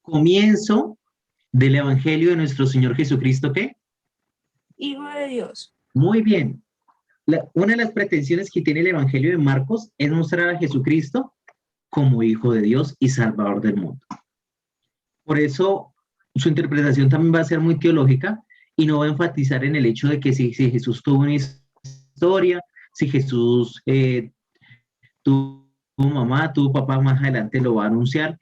Comienzo del Evangelio de nuestro Señor Jesucristo, ¿qué? Hijo de Dios. Muy bien. Una de las pretensiones que tiene el Evangelio de Marcos es mostrar a Jesucristo como Hijo de Dios y Salvador del mundo. Por eso su interpretación también va a ser muy teológica y no va a enfatizar en el hecho de que si Jesús tuvo una historia, si Jesús tuvo mamá, tuvo papá, más adelante lo va a anunciar,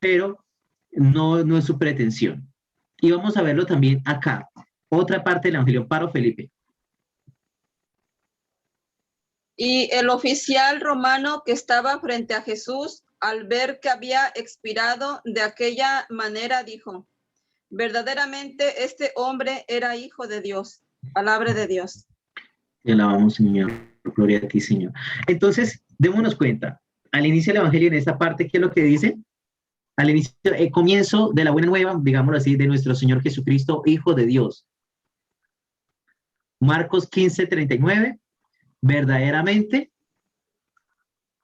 pero no es su pretensión. Y vamos a verlo también acá. Otra parte del Evangelio, Amparo Felipe. Y el oficial romano que estaba frente a Jesús, al ver que había expirado de aquella manera, dijo, verdaderamente este hombre era hijo de Dios. Palabra de Dios. Te alabamos, Señor. Gloria a ti, Señor. Entonces, démonos cuenta. Al inicio del Evangelio, en esta parte, ¿qué es lo que dice? Al inicio, el comienzo de la buena nueva, digámoslo así, de nuestro Señor Jesucristo, Hijo de Dios. Marcos 15:39, verdaderamente,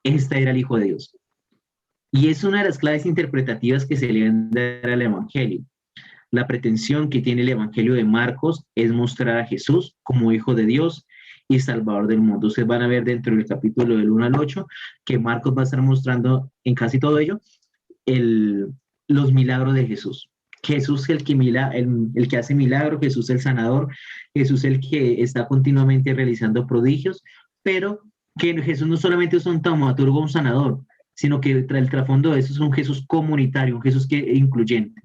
este era el Hijo de Dios. Y es una de las claves interpretativas que se le deben dar al Evangelio. La pretensión que tiene el Evangelio de Marcos es mostrar a Jesús como Hijo de Dios y Salvador del mundo. Ustedes van a ver dentro del capítulo del 1 al 8 que Marcos va a estar mostrando en casi todo ello los milagros de Jesús. Jesús el que hace milagros, Jesús el sanador, Jesús el que está continuamente realizando prodigios, pero que Jesús no solamente es un taumaturgo, un sanador, sino que el trasfondo de eso es un Jesús comunitario, un Jesús incluyente.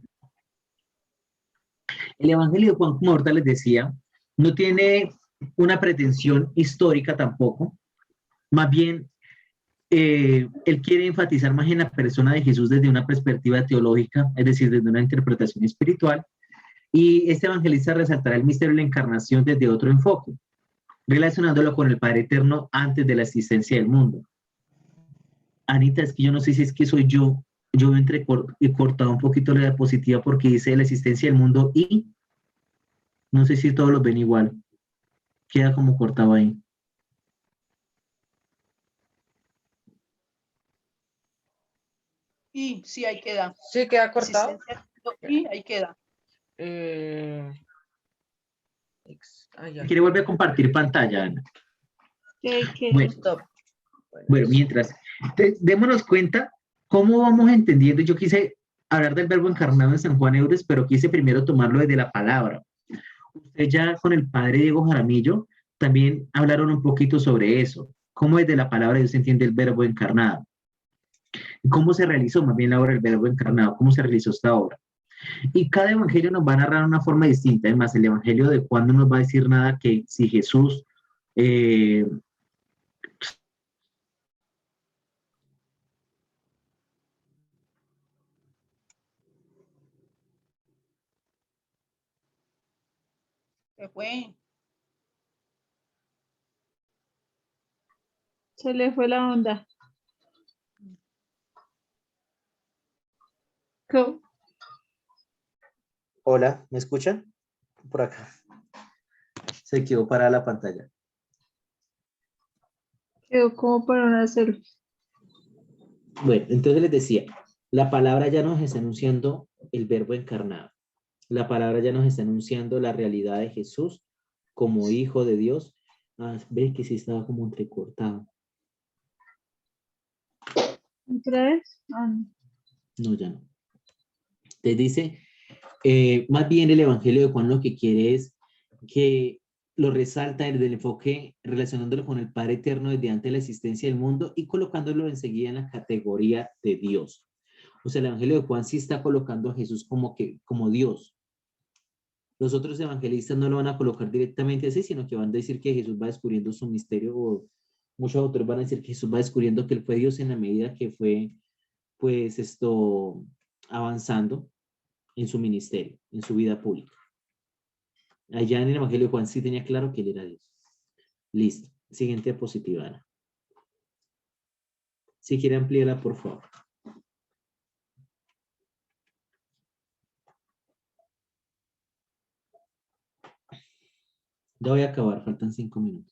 El Evangelio de Juan, como ahorita les decía, no tiene una pretensión histórica tampoco, más bien él quiere enfatizar más en la persona de Jesús desde una perspectiva teológica, es decir, desde una interpretación espiritual, y este evangelista resaltará el misterio de la encarnación desde otro enfoque, relacionándolo con el Padre Eterno antes de la existencia del mundo. Anita, es que yo no sé si es que soy yo he cortado un poquito la diapositiva porque dice la existencia del mundo y no sé si todos los ven igual, queda como cortado ahí. Y sí, ahí queda. Sí, queda cortado. Y ahí queda. ¿Quiere volver a compartir pantalla, Ana? Bueno, mientras, démonos cuenta cómo vamos entendiendo. Yo quise hablar del verbo encarnado en San Juan Eudes, pero quise primero tomarlo desde la palabra. Usted ya con el padre Diego Jaramillo también hablaron un poquito sobre eso, cómo desde la palabra Dios se entiende el verbo encarnado. ¿Cómo se realizó más bien la obra del verbo encarnado? ¿Cómo se realizó esta obra? Y cada evangelio nos va a narrar de una forma distinta. Además, el evangelio de Juan no nos va a decir nada que si Jesús ¿Qué fue? Se le fue la onda. ¿Cómo? Hola, ¿me escuchan? Por acá. Se quedó parada la pantalla. Quedó como para una selfie. Bueno, entonces les decía, la palabra ya nos está anunciando el verbo encarnado. La palabra ya nos está anunciando la realidad de Jesús como Hijo de Dios. Ah, ve que sí estaba como entrecortado. ¿Otra vez? Ah, no. No, ya no. Te dice, más bien el Evangelio de Juan lo que quiere es que lo resalta desde el enfoque relacionándolo con el Padre Eterno desde antes de la existencia del mundo y colocándolo enseguida en la categoría de Dios. O sea, el Evangelio de Juan sí está colocando a Jesús como Dios. Los otros evangelistas no lo van a colocar directamente así, sino que van a decir que Jesús va descubriendo su misterio, o muchos autores van a decir que Jesús va descubriendo que él fue Dios en la medida que fue, pues, avanzando en su ministerio, en su vida pública. Allá en el Evangelio de Juan sí tenía claro que él era Dios. Listo. Siguiente diapositiva, Ana. Si quiere ampliarla, por favor. Ya voy a acabar, faltan 5 minutos.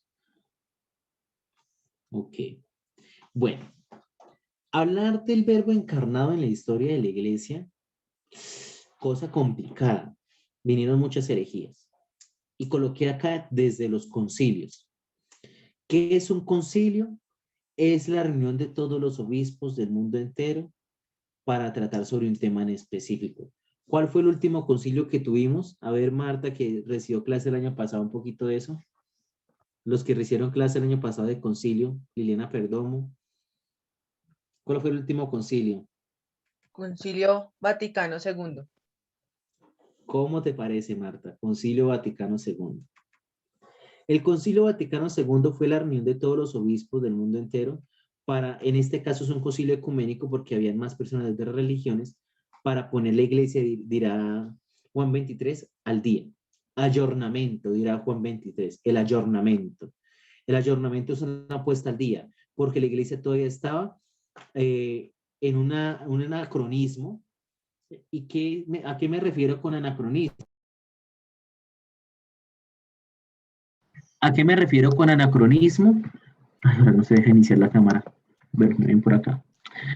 Ok. Bueno, hablar del verbo encarnado en la historia de la iglesia, cosa complicada. Vinieron muchas herejías. Y coloqué acá desde los concilios. ¿Qué es un concilio? Es la reunión de todos los obispos del mundo entero para tratar sobre un tema en específico. ¿Cuál fue el último concilio que tuvimos? A ver, Marta, que recibió clase el año pasado, un poquito de eso. Los que recibieron clase el año pasado de concilio, Liliana Perdomo. ¿Cuál fue el último concilio? Concilio Vaticano II. ¿Cómo te parece, Marta? Concilio Vaticano II. El Concilio Vaticano II fue la reunión de todos los obispos del mundo entero para, en este caso es un concilio ecuménico porque habían más personas de otras religiones, para poner la iglesia, dirá Juan 23, al día. Ayornamiento, dirá Juan 23, el ayornamiento. El ayornamiento es una puesta al día, porque la iglesia todavía estaba en un anacronismo. ¿Y a qué me refiero con anacronismo? ¿A qué me refiero con anacronismo? Ay, ahora no se deja iniciar la cámara. Bueno, ven por acá.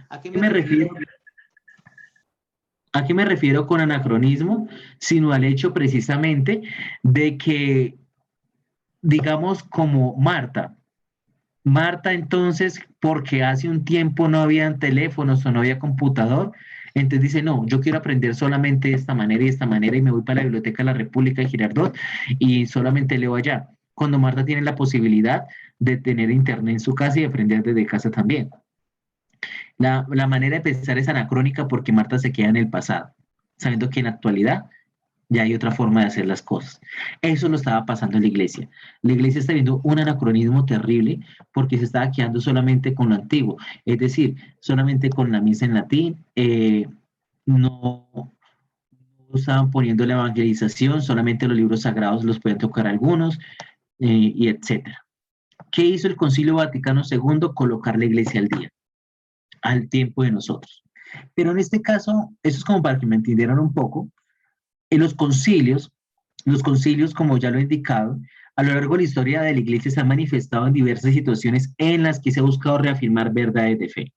¿A qué me refiero? ¿A qué me refiero con anacronismo? Sino al hecho precisamente de que, digamos, como Marta entonces, porque hace un tiempo no habían teléfonos o no había computador, entonces dice, no, yo quiero aprender solamente de esta manera y de esta manera y me voy para la Biblioteca de la República de Girardot y solamente leo allá. Cuando Marta tiene la posibilidad de tener internet en su casa y aprender desde casa también. La manera de pensar es anacrónica porque Marta se queda en el pasado, sabiendo que en la actualidad ya hay otra forma de hacer las cosas. Eso lo estaba pasando en la iglesia. La iglesia está viendo un anacronismo terrible porque se estaba quedando solamente con lo antiguo, es decir, solamente con la misa en latín, no estaban poniendo la evangelización, solamente los libros sagrados los pueden tocar algunos, y etcétera. ¿Qué hizo el Concilio Vaticano II? Colocar la iglesia al día, al tiempo de nosotros. Pero en este caso, eso es como para que me entendieran un poco. En los concilios, como ya lo he indicado, a lo largo de la historia de la iglesia se han manifestado en diversas situaciones en las que se ha buscado reafirmar verdades de fe.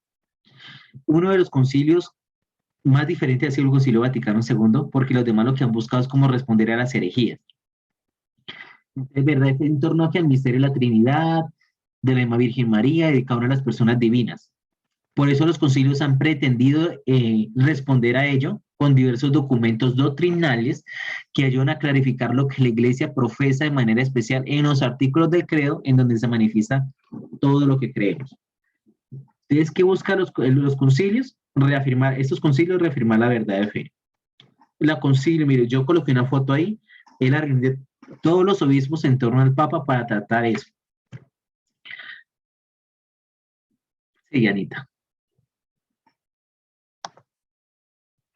Uno de los concilios más diferentes ha sido el Concilio Vaticano II, porque los demás lo que han buscado es cómo responder a las herejías. Es verdad, en torno a que al misterio de la Trinidad, de la misma Virgen María y de cada una de las personas divinas. Por eso los concilios han pretendido responder a ello con diversos documentos doctrinales que ayudan a clarificar lo que la Iglesia profesa de manera especial en los artículos del credo, en donde se manifiesta todo lo que creemos. Entonces, ¿qué buscan los concilios? Estos concilios reafirmar la verdad de fe. La concilio, mire, yo coloqué una foto ahí, es la reunión de todos los obispos en torno al Papa para tratar eso. Sí, Anita.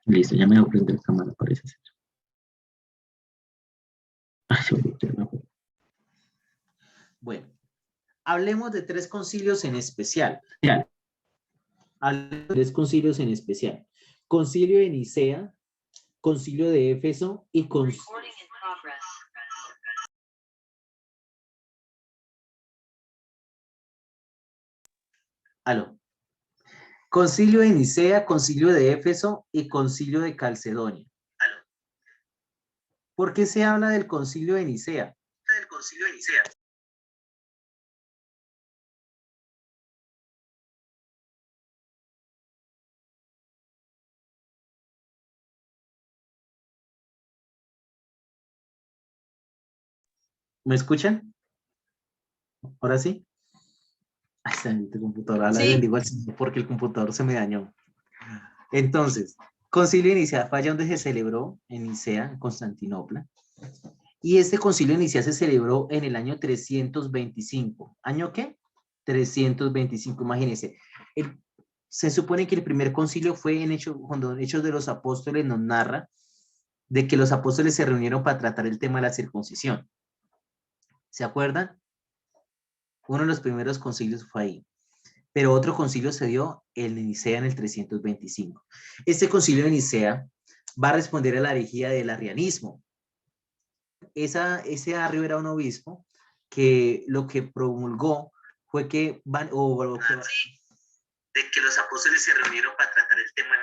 Listo, ya me voy a prender la cámara, parece ser. Bueno, hablemos de 3 concilios en especial. Hablemos de 3 concilios en especial. Concilio de Nicea, Concilio de Éfeso y Concilio de Nicea, Concilio de Éfeso y Concilio de Calcedonia. ¿Por qué se habla del Concilio de Nicea? ¿Me escuchan? ¿Ahora sí? Ay, está en tu computadora. Sí. Le digo al señor porque el computador se me dañó. Entonces, Concilio de Nicea fue allá donde se celebró en Nicea, en Constantinopla. Y este Concilio de Nicea se celebró en el año 325. ¿Año qué? 325, imagínense. Se supone que el primer concilio fue cuando Hechos de los Apóstoles nos narra de que los apóstoles se reunieron para tratar el tema de la circuncisión. ¿Se acuerdan? Uno de los primeros concilios fue ahí. Pero otro concilio se dio en Nicea en el 325. Este concilio de Nicea va a responder a la herejía del arrianismo. Ese Arrio era un obispo que lo que promulgó fue que de que los apóstoles se reunieron para tratar el tema.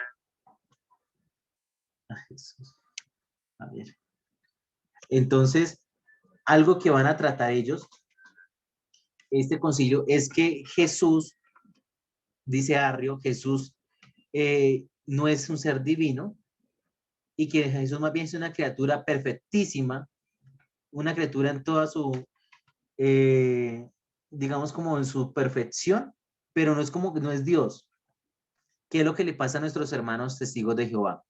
Ay, Jesús. A ver. Entonces, algo que van a tratar ellos, este concilio, es que Jesús, dice Arrio, Jesús no es un ser divino y que Jesús más bien es una criatura perfectísima, una criatura en toda su, digamos como en su perfección, pero no es como que no es Dios. ¿Qué es lo que le pasa a nuestros hermanos testigos de Jehová?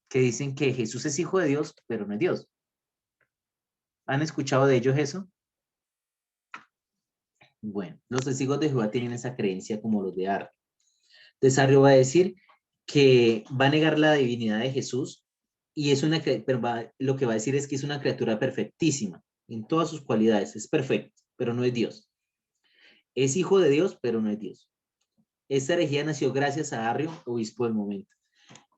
Que dicen que Jesús es hijo de Dios, pero no es Dios. ¿Han escuchado de ellos eso? Bueno, los testigos de Jehová tienen esa creencia como los de Arrio. Entonces Arrio va a decir que va a negar la divinidad de Jesús y es pero lo que va a decir es que es una criatura perfectísima en todas sus cualidades, es perfecto, pero no es Dios. Es hijo de Dios, pero no es Dios. Esta herejía nació gracias a Arrio, obispo del momento.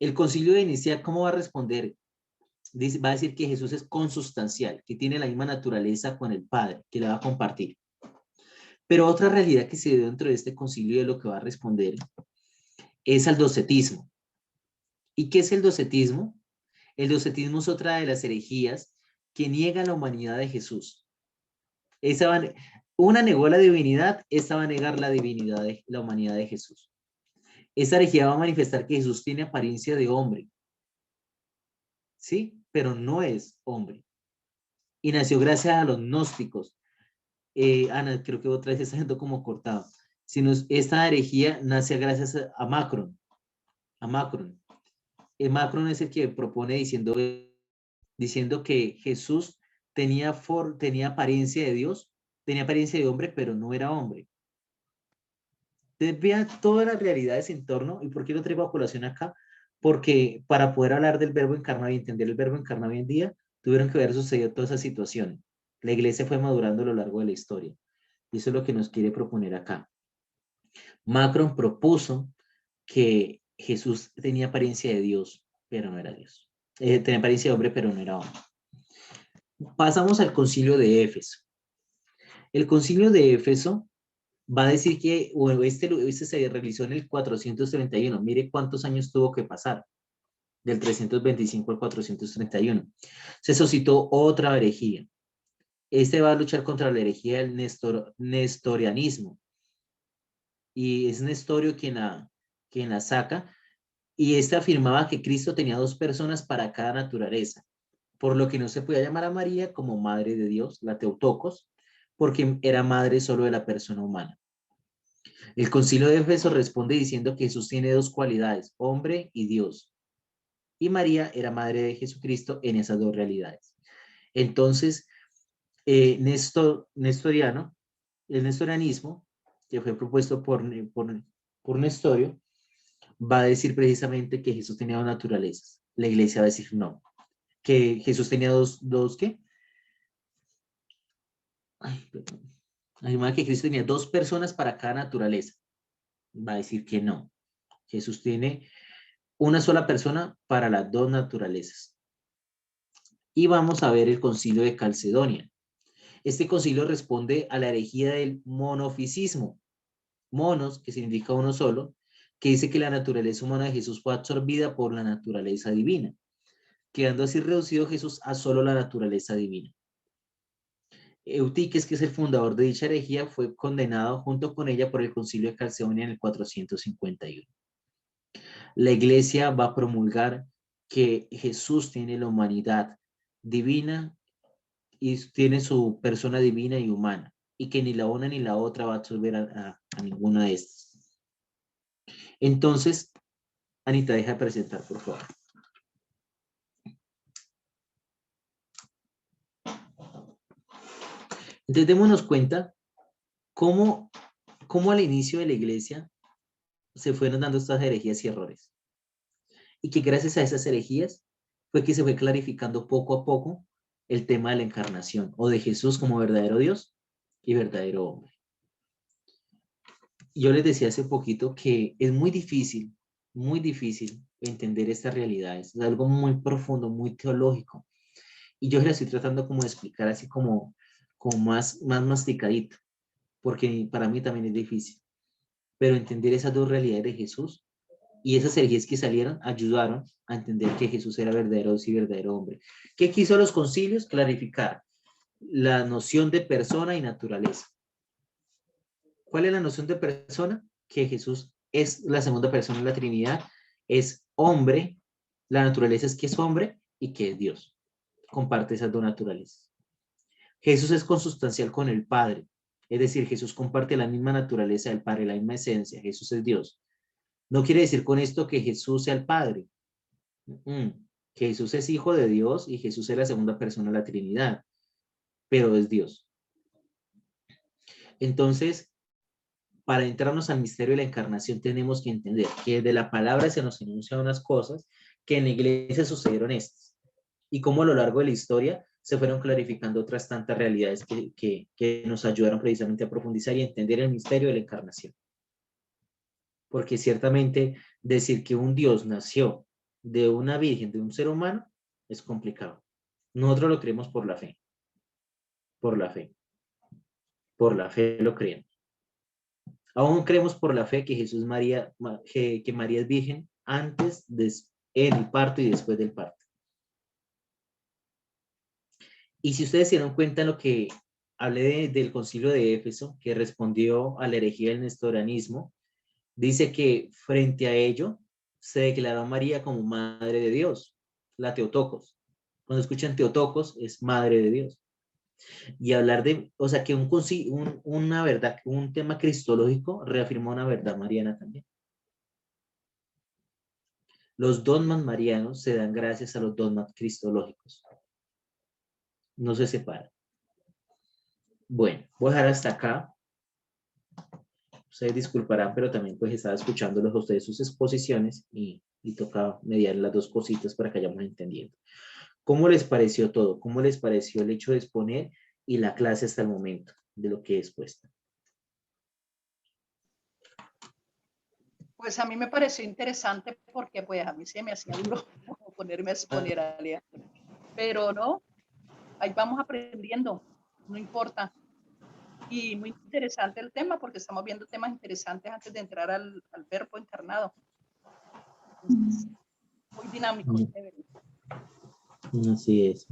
El concilio de Nicea, ¿cómo va a responder? Va a decir que Jesús es consustancial, que tiene la misma naturaleza con el Padre, que la va a compartir. Pero otra realidad que se dio dentro de este concilio de lo que va a responder es al docetismo. ¿Y qué es el docetismo? El docetismo es otra de las herejías que niega la humanidad de Jesús. Una negó la divinidad, esta va a negar la divinidad de la humanidad de Jesús. Esta herejía va a manifestar que Jesús tiene apariencia de hombre, ¿sí? Pero no es hombre. Y nació gracias a los gnósticos. Ana, creo que otra vez está siendo como cortado. Esta herejía nace gracias a Macron. Macron es el que propone diciendo que Jesús tenía apariencia de Dios, tenía apariencia de hombre, pero no era hombre. Entonces, vean todas las realidades en torno. ¿Y por qué lo traigo a colación acá? Porque para poder hablar del verbo encarnado y entender el verbo encarnado hoy en día, tuvieron que haber sucedido todas esas situaciones. La iglesia fue madurando a lo largo de la historia. Y eso es lo que nos quiere proponer acá. Macron propuso que Jesús tenía apariencia de Dios, pero no era Dios. Tenía apariencia de hombre, pero no era hombre. Pasamos al concilio de Éfeso. El concilio de Éfeso va a decir que este se realizó en el 431. Mire cuántos años tuvo que pasar, del 325 al 431. Se suscitó otra herejía. Va a luchar contra la herejía del nestorianismo. Y es Nestorio quien la saca. Y afirmaba que Cristo tenía dos personas para cada naturaleza, por lo que no se podía llamar a María como madre de Dios, la Teotocos, porque era madre solo de la persona humana. El concilio de Éfeso responde diciendo que Jesús tiene dos cualidades, hombre y Dios. Y María era madre de Jesucristo en esas dos realidades. Entonces, el nestorianismo, que fue propuesto por Nestorio, va a decir precisamente que Jesús tenía dos naturalezas. La iglesia va a decir no, que Jesús tenía dos ¿qué? Afirma que Cristo tenía dos personas para cada naturaleza. Va a decir que no. Jesús tiene una sola persona para las dos naturalezas. Y vamos a ver el concilio de Calcedonia. Este concilio responde a la herejía del monofisismo. Monos, que significa uno solo, que dice que la naturaleza humana de Jesús fue absorbida por la naturaleza divina, quedando así reducido Jesús a solo la naturaleza divina. Eutiques, que es el fundador de dicha herejía, fue condenado junto con ella por el concilio de Calcedonia en el 451. La iglesia va a promulgar que Jesús tiene la humanidad divina y tiene su persona divina y humana, y que ni la una ni la otra va a absorber a ninguna de estas. Entonces, Anita, deja de presentar, por favor. Entonces, démonos cuenta cómo al inicio de la iglesia se fueron dando estas herejías y errores. Y que gracias a esas herejías fue que se fue clarificando poco a poco el tema de la encarnación o de Jesús como verdadero Dios y verdadero hombre. Yo les decía hace poquito que es muy difícil entender estas realidades. Es algo muy profundo, muy teológico. Y yo les estoy tratando como de explicar así como más masticadito, porque para mí también es difícil. Pero entender esas dos realidades de Jesús y esas herejías que salieron ayudaron a entender que Jesús era verdadero Dios y verdadero hombre. ¿Qué quiso los concilios? Clarificar la noción de persona y naturaleza. ¿Cuál es la noción de persona? Que Jesús es la segunda persona de la Trinidad, es hombre, la naturaleza es que es hombre y que es Dios. Comparte esas dos naturalezas. Jesús es consustancial con el Padre, es decir, Jesús comparte la misma naturaleza del Padre, la misma esencia, Jesús es Dios. No quiere decir con esto que Jesús sea el Padre. Que Jesús es hijo de Dios y Jesús es la segunda persona de la Trinidad, pero es Dios. Entonces, para entrarnos al misterio de la encarnación tenemos que entender que de la palabra se nos enuncian unas cosas que en la iglesia sucedieron estas y cómo a lo largo de la historia se fueron clarificando otras tantas realidades que nos ayudaron precisamente a profundizar y entender el misterio de la encarnación. Porque ciertamente decir que un Dios nació de una virgen, de un ser humano, es complicado. Nosotros lo creemos por la fe. Por la fe. Por la fe lo creemos. Aún creemos por la fe que que María es virgen antes, en el parto y después del parto. Y si ustedes se dieron cuenta en lo que hablé del concilio de Éfeso, que respondió a la herejía del nestoranismo, dice que frente a ello se declaró a María como madre de Dios, la Teotocos. Cuando escuchan Teotocos es madre de Dios. Y hablar de, o sea, que una verdad, un tema cristológico reafirmó una verdad mariana también. Los dogmas marianos se dan gracias a los dogmas cristológicos. No se separan. Bueno, voy a dejar hasta acá. Ustedes disculparán, pero también pues estaba escuchándolos a ustedes sus exposiciones y toca mediar las dos cositas para que vayamos entendiendo. ¿Cómo les pareció todo? ¿Cómo les pareció el hecho de exponer y la clase hasta el momento de lo que he expuesto? Pues a mí me pareció interesante porque pues a mí se me hacía duro ponerme a exponer a Alejandro. Pero no, ahí vamos aprendiendo, no importa. Y muy interesante el tema porque estamos viendo temas interesantes antes de entrar al verbo encarnado. Entonces, muy dinámico. Así es.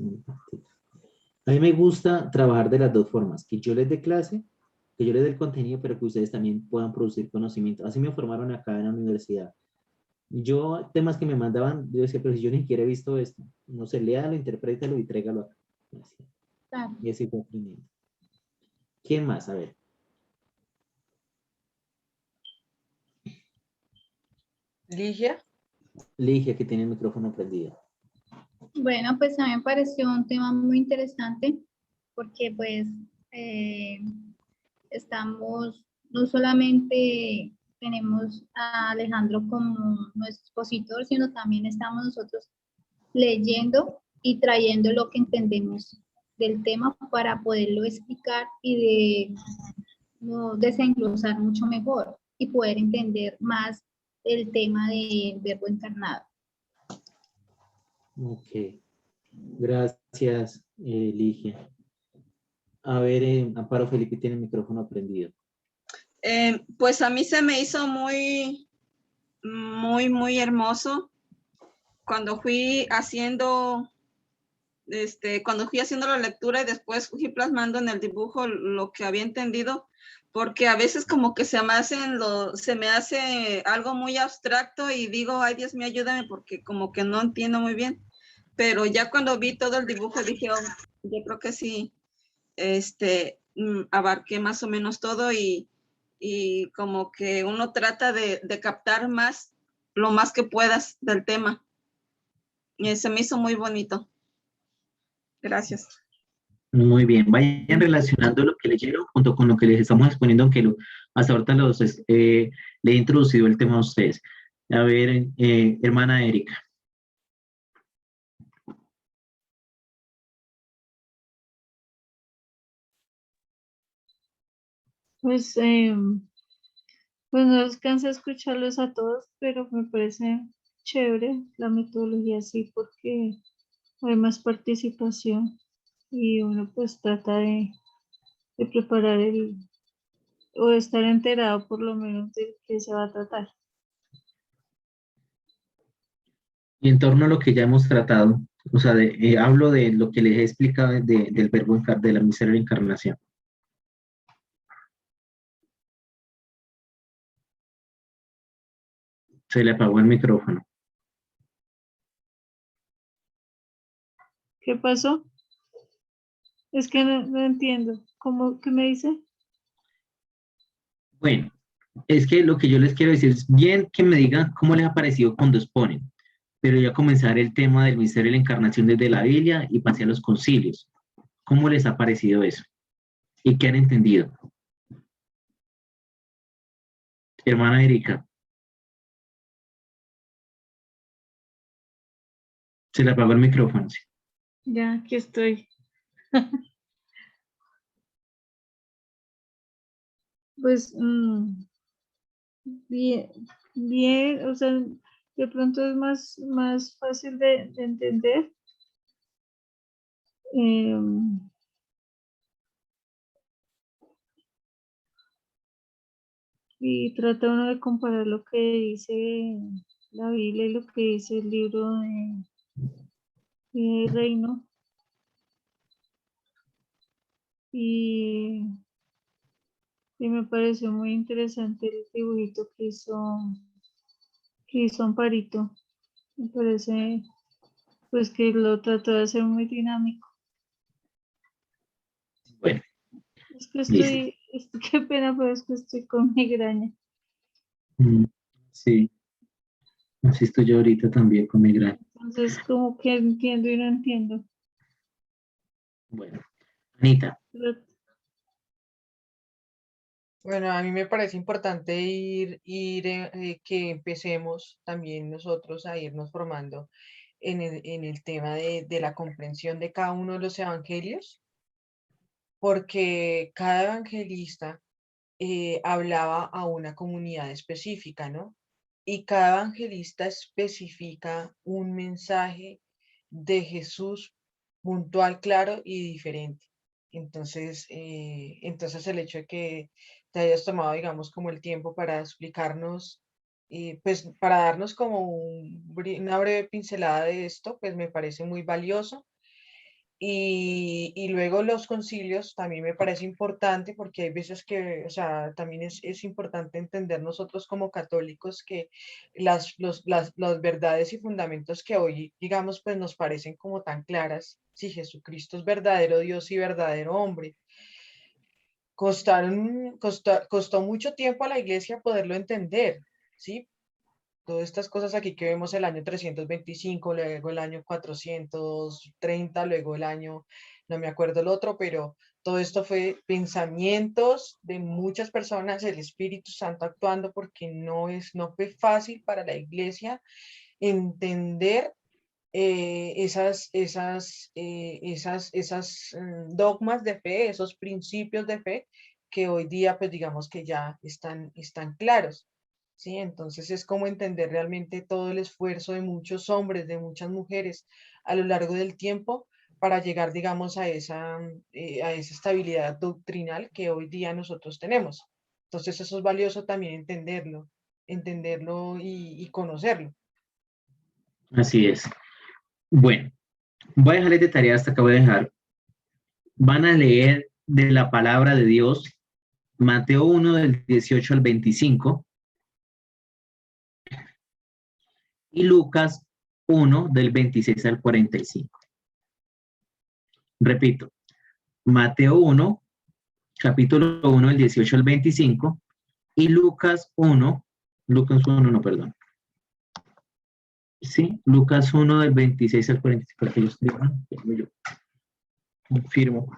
A mí me gusta trabajar de las dos formas, que yo les dé clase, que yo les dé el contenido, pero que ustedes también puedan producir conocimiento. Así me formaron acá en la universidad. Yo, temas que me mandaban, yo decía, pero si yo ni siquiera he visto esto, no sé, léalo, interprétalo y tráigalo acá. Así. Y así fue aprendiendo. ¿Quién más? A ver. Ligia. Ligia, que tiene el micrófono prendido. Bueno, pues a mí me pareció un tema muy interesante porque pues estamos, no solamente tenemos a Alejandro como nuestro expositor, sino también estamos nosotros leyendo y trayendo lo que entendemos del tema para poderlo explicar y desenglosar mucho mejor y poder entender más el tema del verbo encarnado. Ok. Gracias, Ligia. A ver, Amparo Felipe tiene el micrófono prendido. Pues a mí se me hizo muy hermoso cuando fui haciendo la lectura y después fui plasmando en el dibujo lo que había entendido, porque a veces como que se me hace algo muy abstracto y digo, ay Dios mío, ayúdame porque como que no entiendo muy bien, pero ya cuando vi todo el dibujo dije, oh, yo creo que sí, abarqué más o menos todo y como que uno trata de captar lo más que puedas del tema. Y se me hizo muy bonito. Gracias. Muy bien, vayan relacionando lo que leyeron junto con lo que les estamos exponiendo, aunque hasta ahorita le he introducido el tema a ustedes. A ver, hermana Erika. Pues, pues no alcancé a escucharlos a todos, pero me parece chévere la metodología así porque hay más participación y uno pues trata de preparar o de estar enterado por lo menos de qué se va a tratar. Y en torno a lo que ya hemos tratado, o sea, hablo de lo que les he explicado del verbo de la miseria de la encarnación. Se le apagó el micrófono. ¿Qué pasó? Es que no entiendo. ¿Qué me dice? Bueno, es que lo que yo les quiero decir es bien que me digan cómo les ha parecido cuando exponen, pero ya comenzar el tema del misterio de la encarnación desde la Biblia y pasé a los concilios. ¿Cómo les ha parecido eso? ¿Y qué han entendido? Hermana Erika. Se le apagó el micrófono. Sí. Ya, aquí estoy. Pues bien, bien, o sea, de pronto es más fácil de entender. Y trata uno de comparar lo que dice la Biblia y lo que dice el libro de Reino. Y me pareció muy interesante el dibujito que hizo Amparito. Me parece pues que lo trató de hacer muy dinámico. Bueno, Es que qué pena, pero es que estoy con migraña. Sí, así estoy yo ahorita también con migraña. Entonces, como que entiendo y no entiendo. Bueno, Anita. Bueno, a mí me parece importante que empecemos también nosotros a irnos formando en el tema de la comprensión de cada uno de los evangelios, porque cada evangelista hablaba a una comunidad específica, ¿no? Y cada evangelista especifica un mensaje de Jesús puntual, claro y diferente. Entonces el hecho de que te hayas tomado, digamos, como el tiempo para explicarnos, pues para darnos como una breve pincelada de esto, pues me parece muy valioso. Y luego los concilios también me parece importante porque hay veces que, o sea, también es importante entender nosotros como católicos que las verdades y fundamentos que hoy, digamos, pues nos parecen como tan claras, si Jesucristo es verdadero Dios y verdadero hombre, costó mucho tiempo a la iglesia poderlo entender, ¿sí? Todas estas cosas aquí que vemos el año 325, luego el año 430, luego el año, no me acuerdo el otro, pero todo esto fue pensamientos de muchas personas, el Espíritu Santo actuando, porque no fue fácil para la iglesia entender esas dogmas de fe, esos principios de fe que hoy día, pues digamos que ya están claros. ¿Sí? Entonces es como entender realmente todo el esfuerzo de muchos hombres, de muchas mujeres a lo largo del tiempo para llegar, digamos, a esa estabilidad doctrinal que hoy día nosotros tenemos. Entonces eso es valioso también entenderlo y conocerlo. Así es. Bueno, voy a dejarles de tarea hasta que voy a dejar. Van a leer de la palabra de Dios, Mateo 1 del 18 al 25 y Lucas 1 del 26 al 45. Repito, Mateo 1, capítulo 1 del 18 al 25 y Lucas 1, perdón. Sí, Lucas 1 del 26 al 45, para que yo escriba, yo confirmo.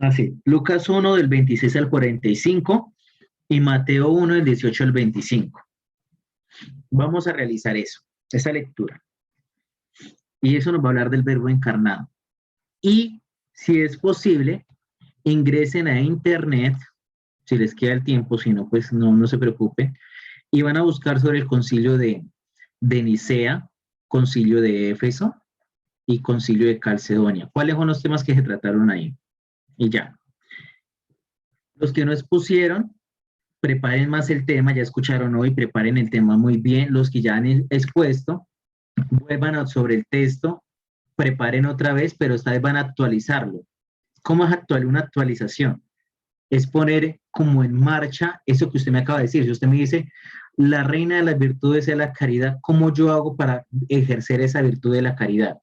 Así, Lucas 1 del 26 al 45 y Mateo 1 del 18 al 25. Vamos a realizar esa lectura. Y eso nos va a hablar del verbo encarnado. Y si es posible, ingresen a internet, si les queda el tiempo, si no, pues no se preocupen, y van a buscar sobre el concilio de Nicea, concilio de Éfeso y concilio de Calcedonia. ¿Cuáles son los temas que se trataron ahí? Y ya. Los que no expusieron, preparen más el tema, ya escucharon hoy, preparen el tema muy bien. Los que ya han expuesto, vuelvan sobre el texto, preparen otra vez, pero esta vez van a actualizarlo. ¿Cómo es una actualización? Es poner como en marcha eso que usted me acaba de decir. Si usted me dice, la reina de las virtudes es la caridad, ¿cómo yo hago para ejercer esa virtud de la caridad?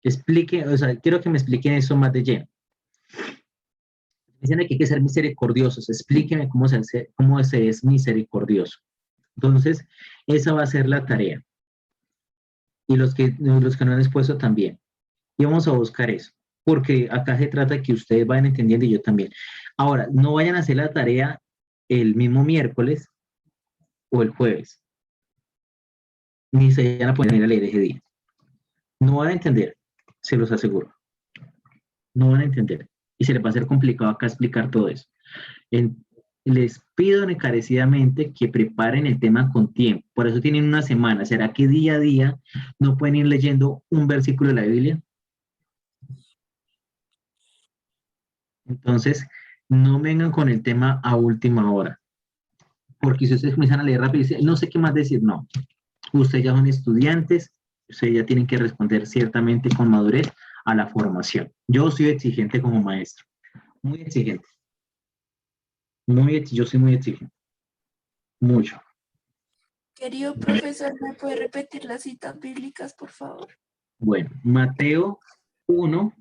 Explique, o sea, quiero que me expliquen eso más de lleno. Dicen que hay que ser misericordiosos. Explíqueme cómo se es misericordioso. Entonces, esa va a ser la tarea. Y los que no han expuesto también. Y vamos a buscar eso. Porque acá se trata de que ustedes vayan entendiendo y yo también. Ahora, no vayan a hacer la tarea el mismo miércoles o el jueves. Ni se vayan a poner a leer ese día. No van a entender, se los aseguro. No van a entender. Y se les va a hacer complicado acá explicar todo eso. Les pido encarecidamente que preparen el tema con tiempo. Por eso tienen una semana. ¿Será que día a día no pueden ir leyendo un versículo de la Biblia? Entonces, no vengan con el tema a última hora. Porque si ustedes comienzan a leer rápido y dicen, no sé qué más decir, no. Ustedes ya son estudiantes, ustedes ya tienen que responder ciertamente con madurez a la formación. Yo soy exigente como maestro. Muy exigente. Yo soy muy exigente. Mucho. Querido profesor, ¿me puede repetir las citas bíblicas, por favor? Bueno, Mateo 1,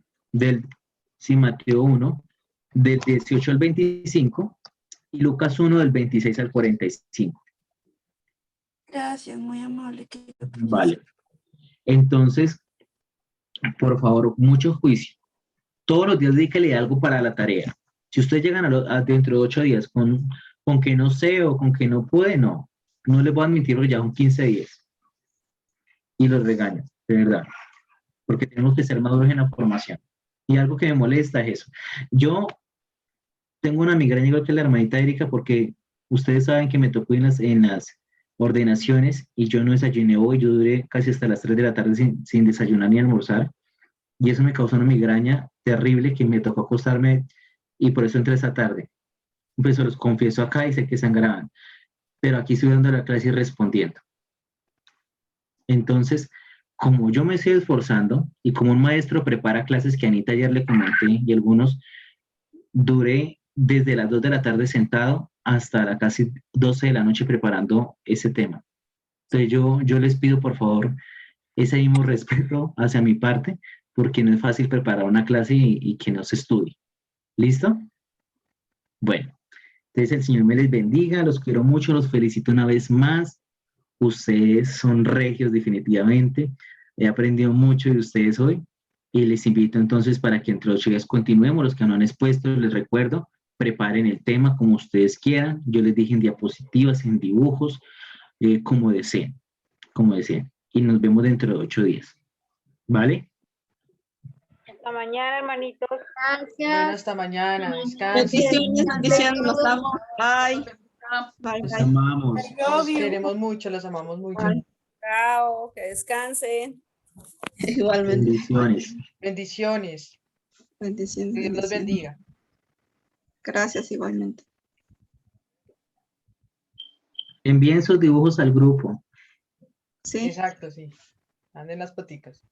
Mateo 1, del 18 al 25, y Lucas 1, del 26 al 45. Gracias, muy amable. Vale. Entonces, por favor, mucho juicio. Todos los días dedíquele algo para la tarea. Si ustedes llegan dentro de 8 días con que no sé o con que no puede, no les voy a admitir porque ya son 15 días. Y los regaño, de verdad. Porque tenemos que ser maduros en la formación. Y algo que me molesta es eso. Yo tengo una migraña igual que la hermanita Erika porque ustedes saben que me tocó en las ordenaciones y yo no desayuné hoy. Yo duré casi hasta las 3 de la tarde sin desayunar ni almorzar. Y eso me causó una migraña terrible que me tocó acostarme y por eso entré esta tarde. Pues se los confieso acá y sé que sangraban. Pero aquí estoy dando la clase y respondiendo. Entonces, como yo me estoy esforzando y como un maestro prepara clases que Anita ayer le comenté y algunos, duré desde las 2 de la tarde sentado hasta las casi 12 de la noche preparando ese tema. Entonces yo les pido por favor ese mismo respeto hacia mi parte porque no es fácil preparar una clase y que no se estudie. ¿Listo? Bueno, entonces el Señor me les bendiga, los quiero mucho, los felicito una vez más. Ustedes son regios definitivamente. He aprendido mucho de ustedes hoy y les invito entonces para que entre 8 días continuemos. Los que no han expuesto, les recuerdo, preparen el tema como ustedes quieran. Yo les dije en diapositivas, en dibujos, como deseen, como deseen. Y nos vemos dentro de 8 días. ¿Vale? Hasta mañana, hermanitos. Gracias. Bueno, hasta mañana. Descansen. Bendiciones, bendiciones, los amo. Bye. Bye, Los bye. amamos. Los queremos mucho, los amamos mucho. Bye. Chao, que descansen. Igualmente. Bendiciones. Bendiciones. Bendiciones. Que Dios los bendiciones. bendiga. Gracias, igualmente. Envíen sus dibujos al grupo. Sí. Exacto, sí. Anden las paticas.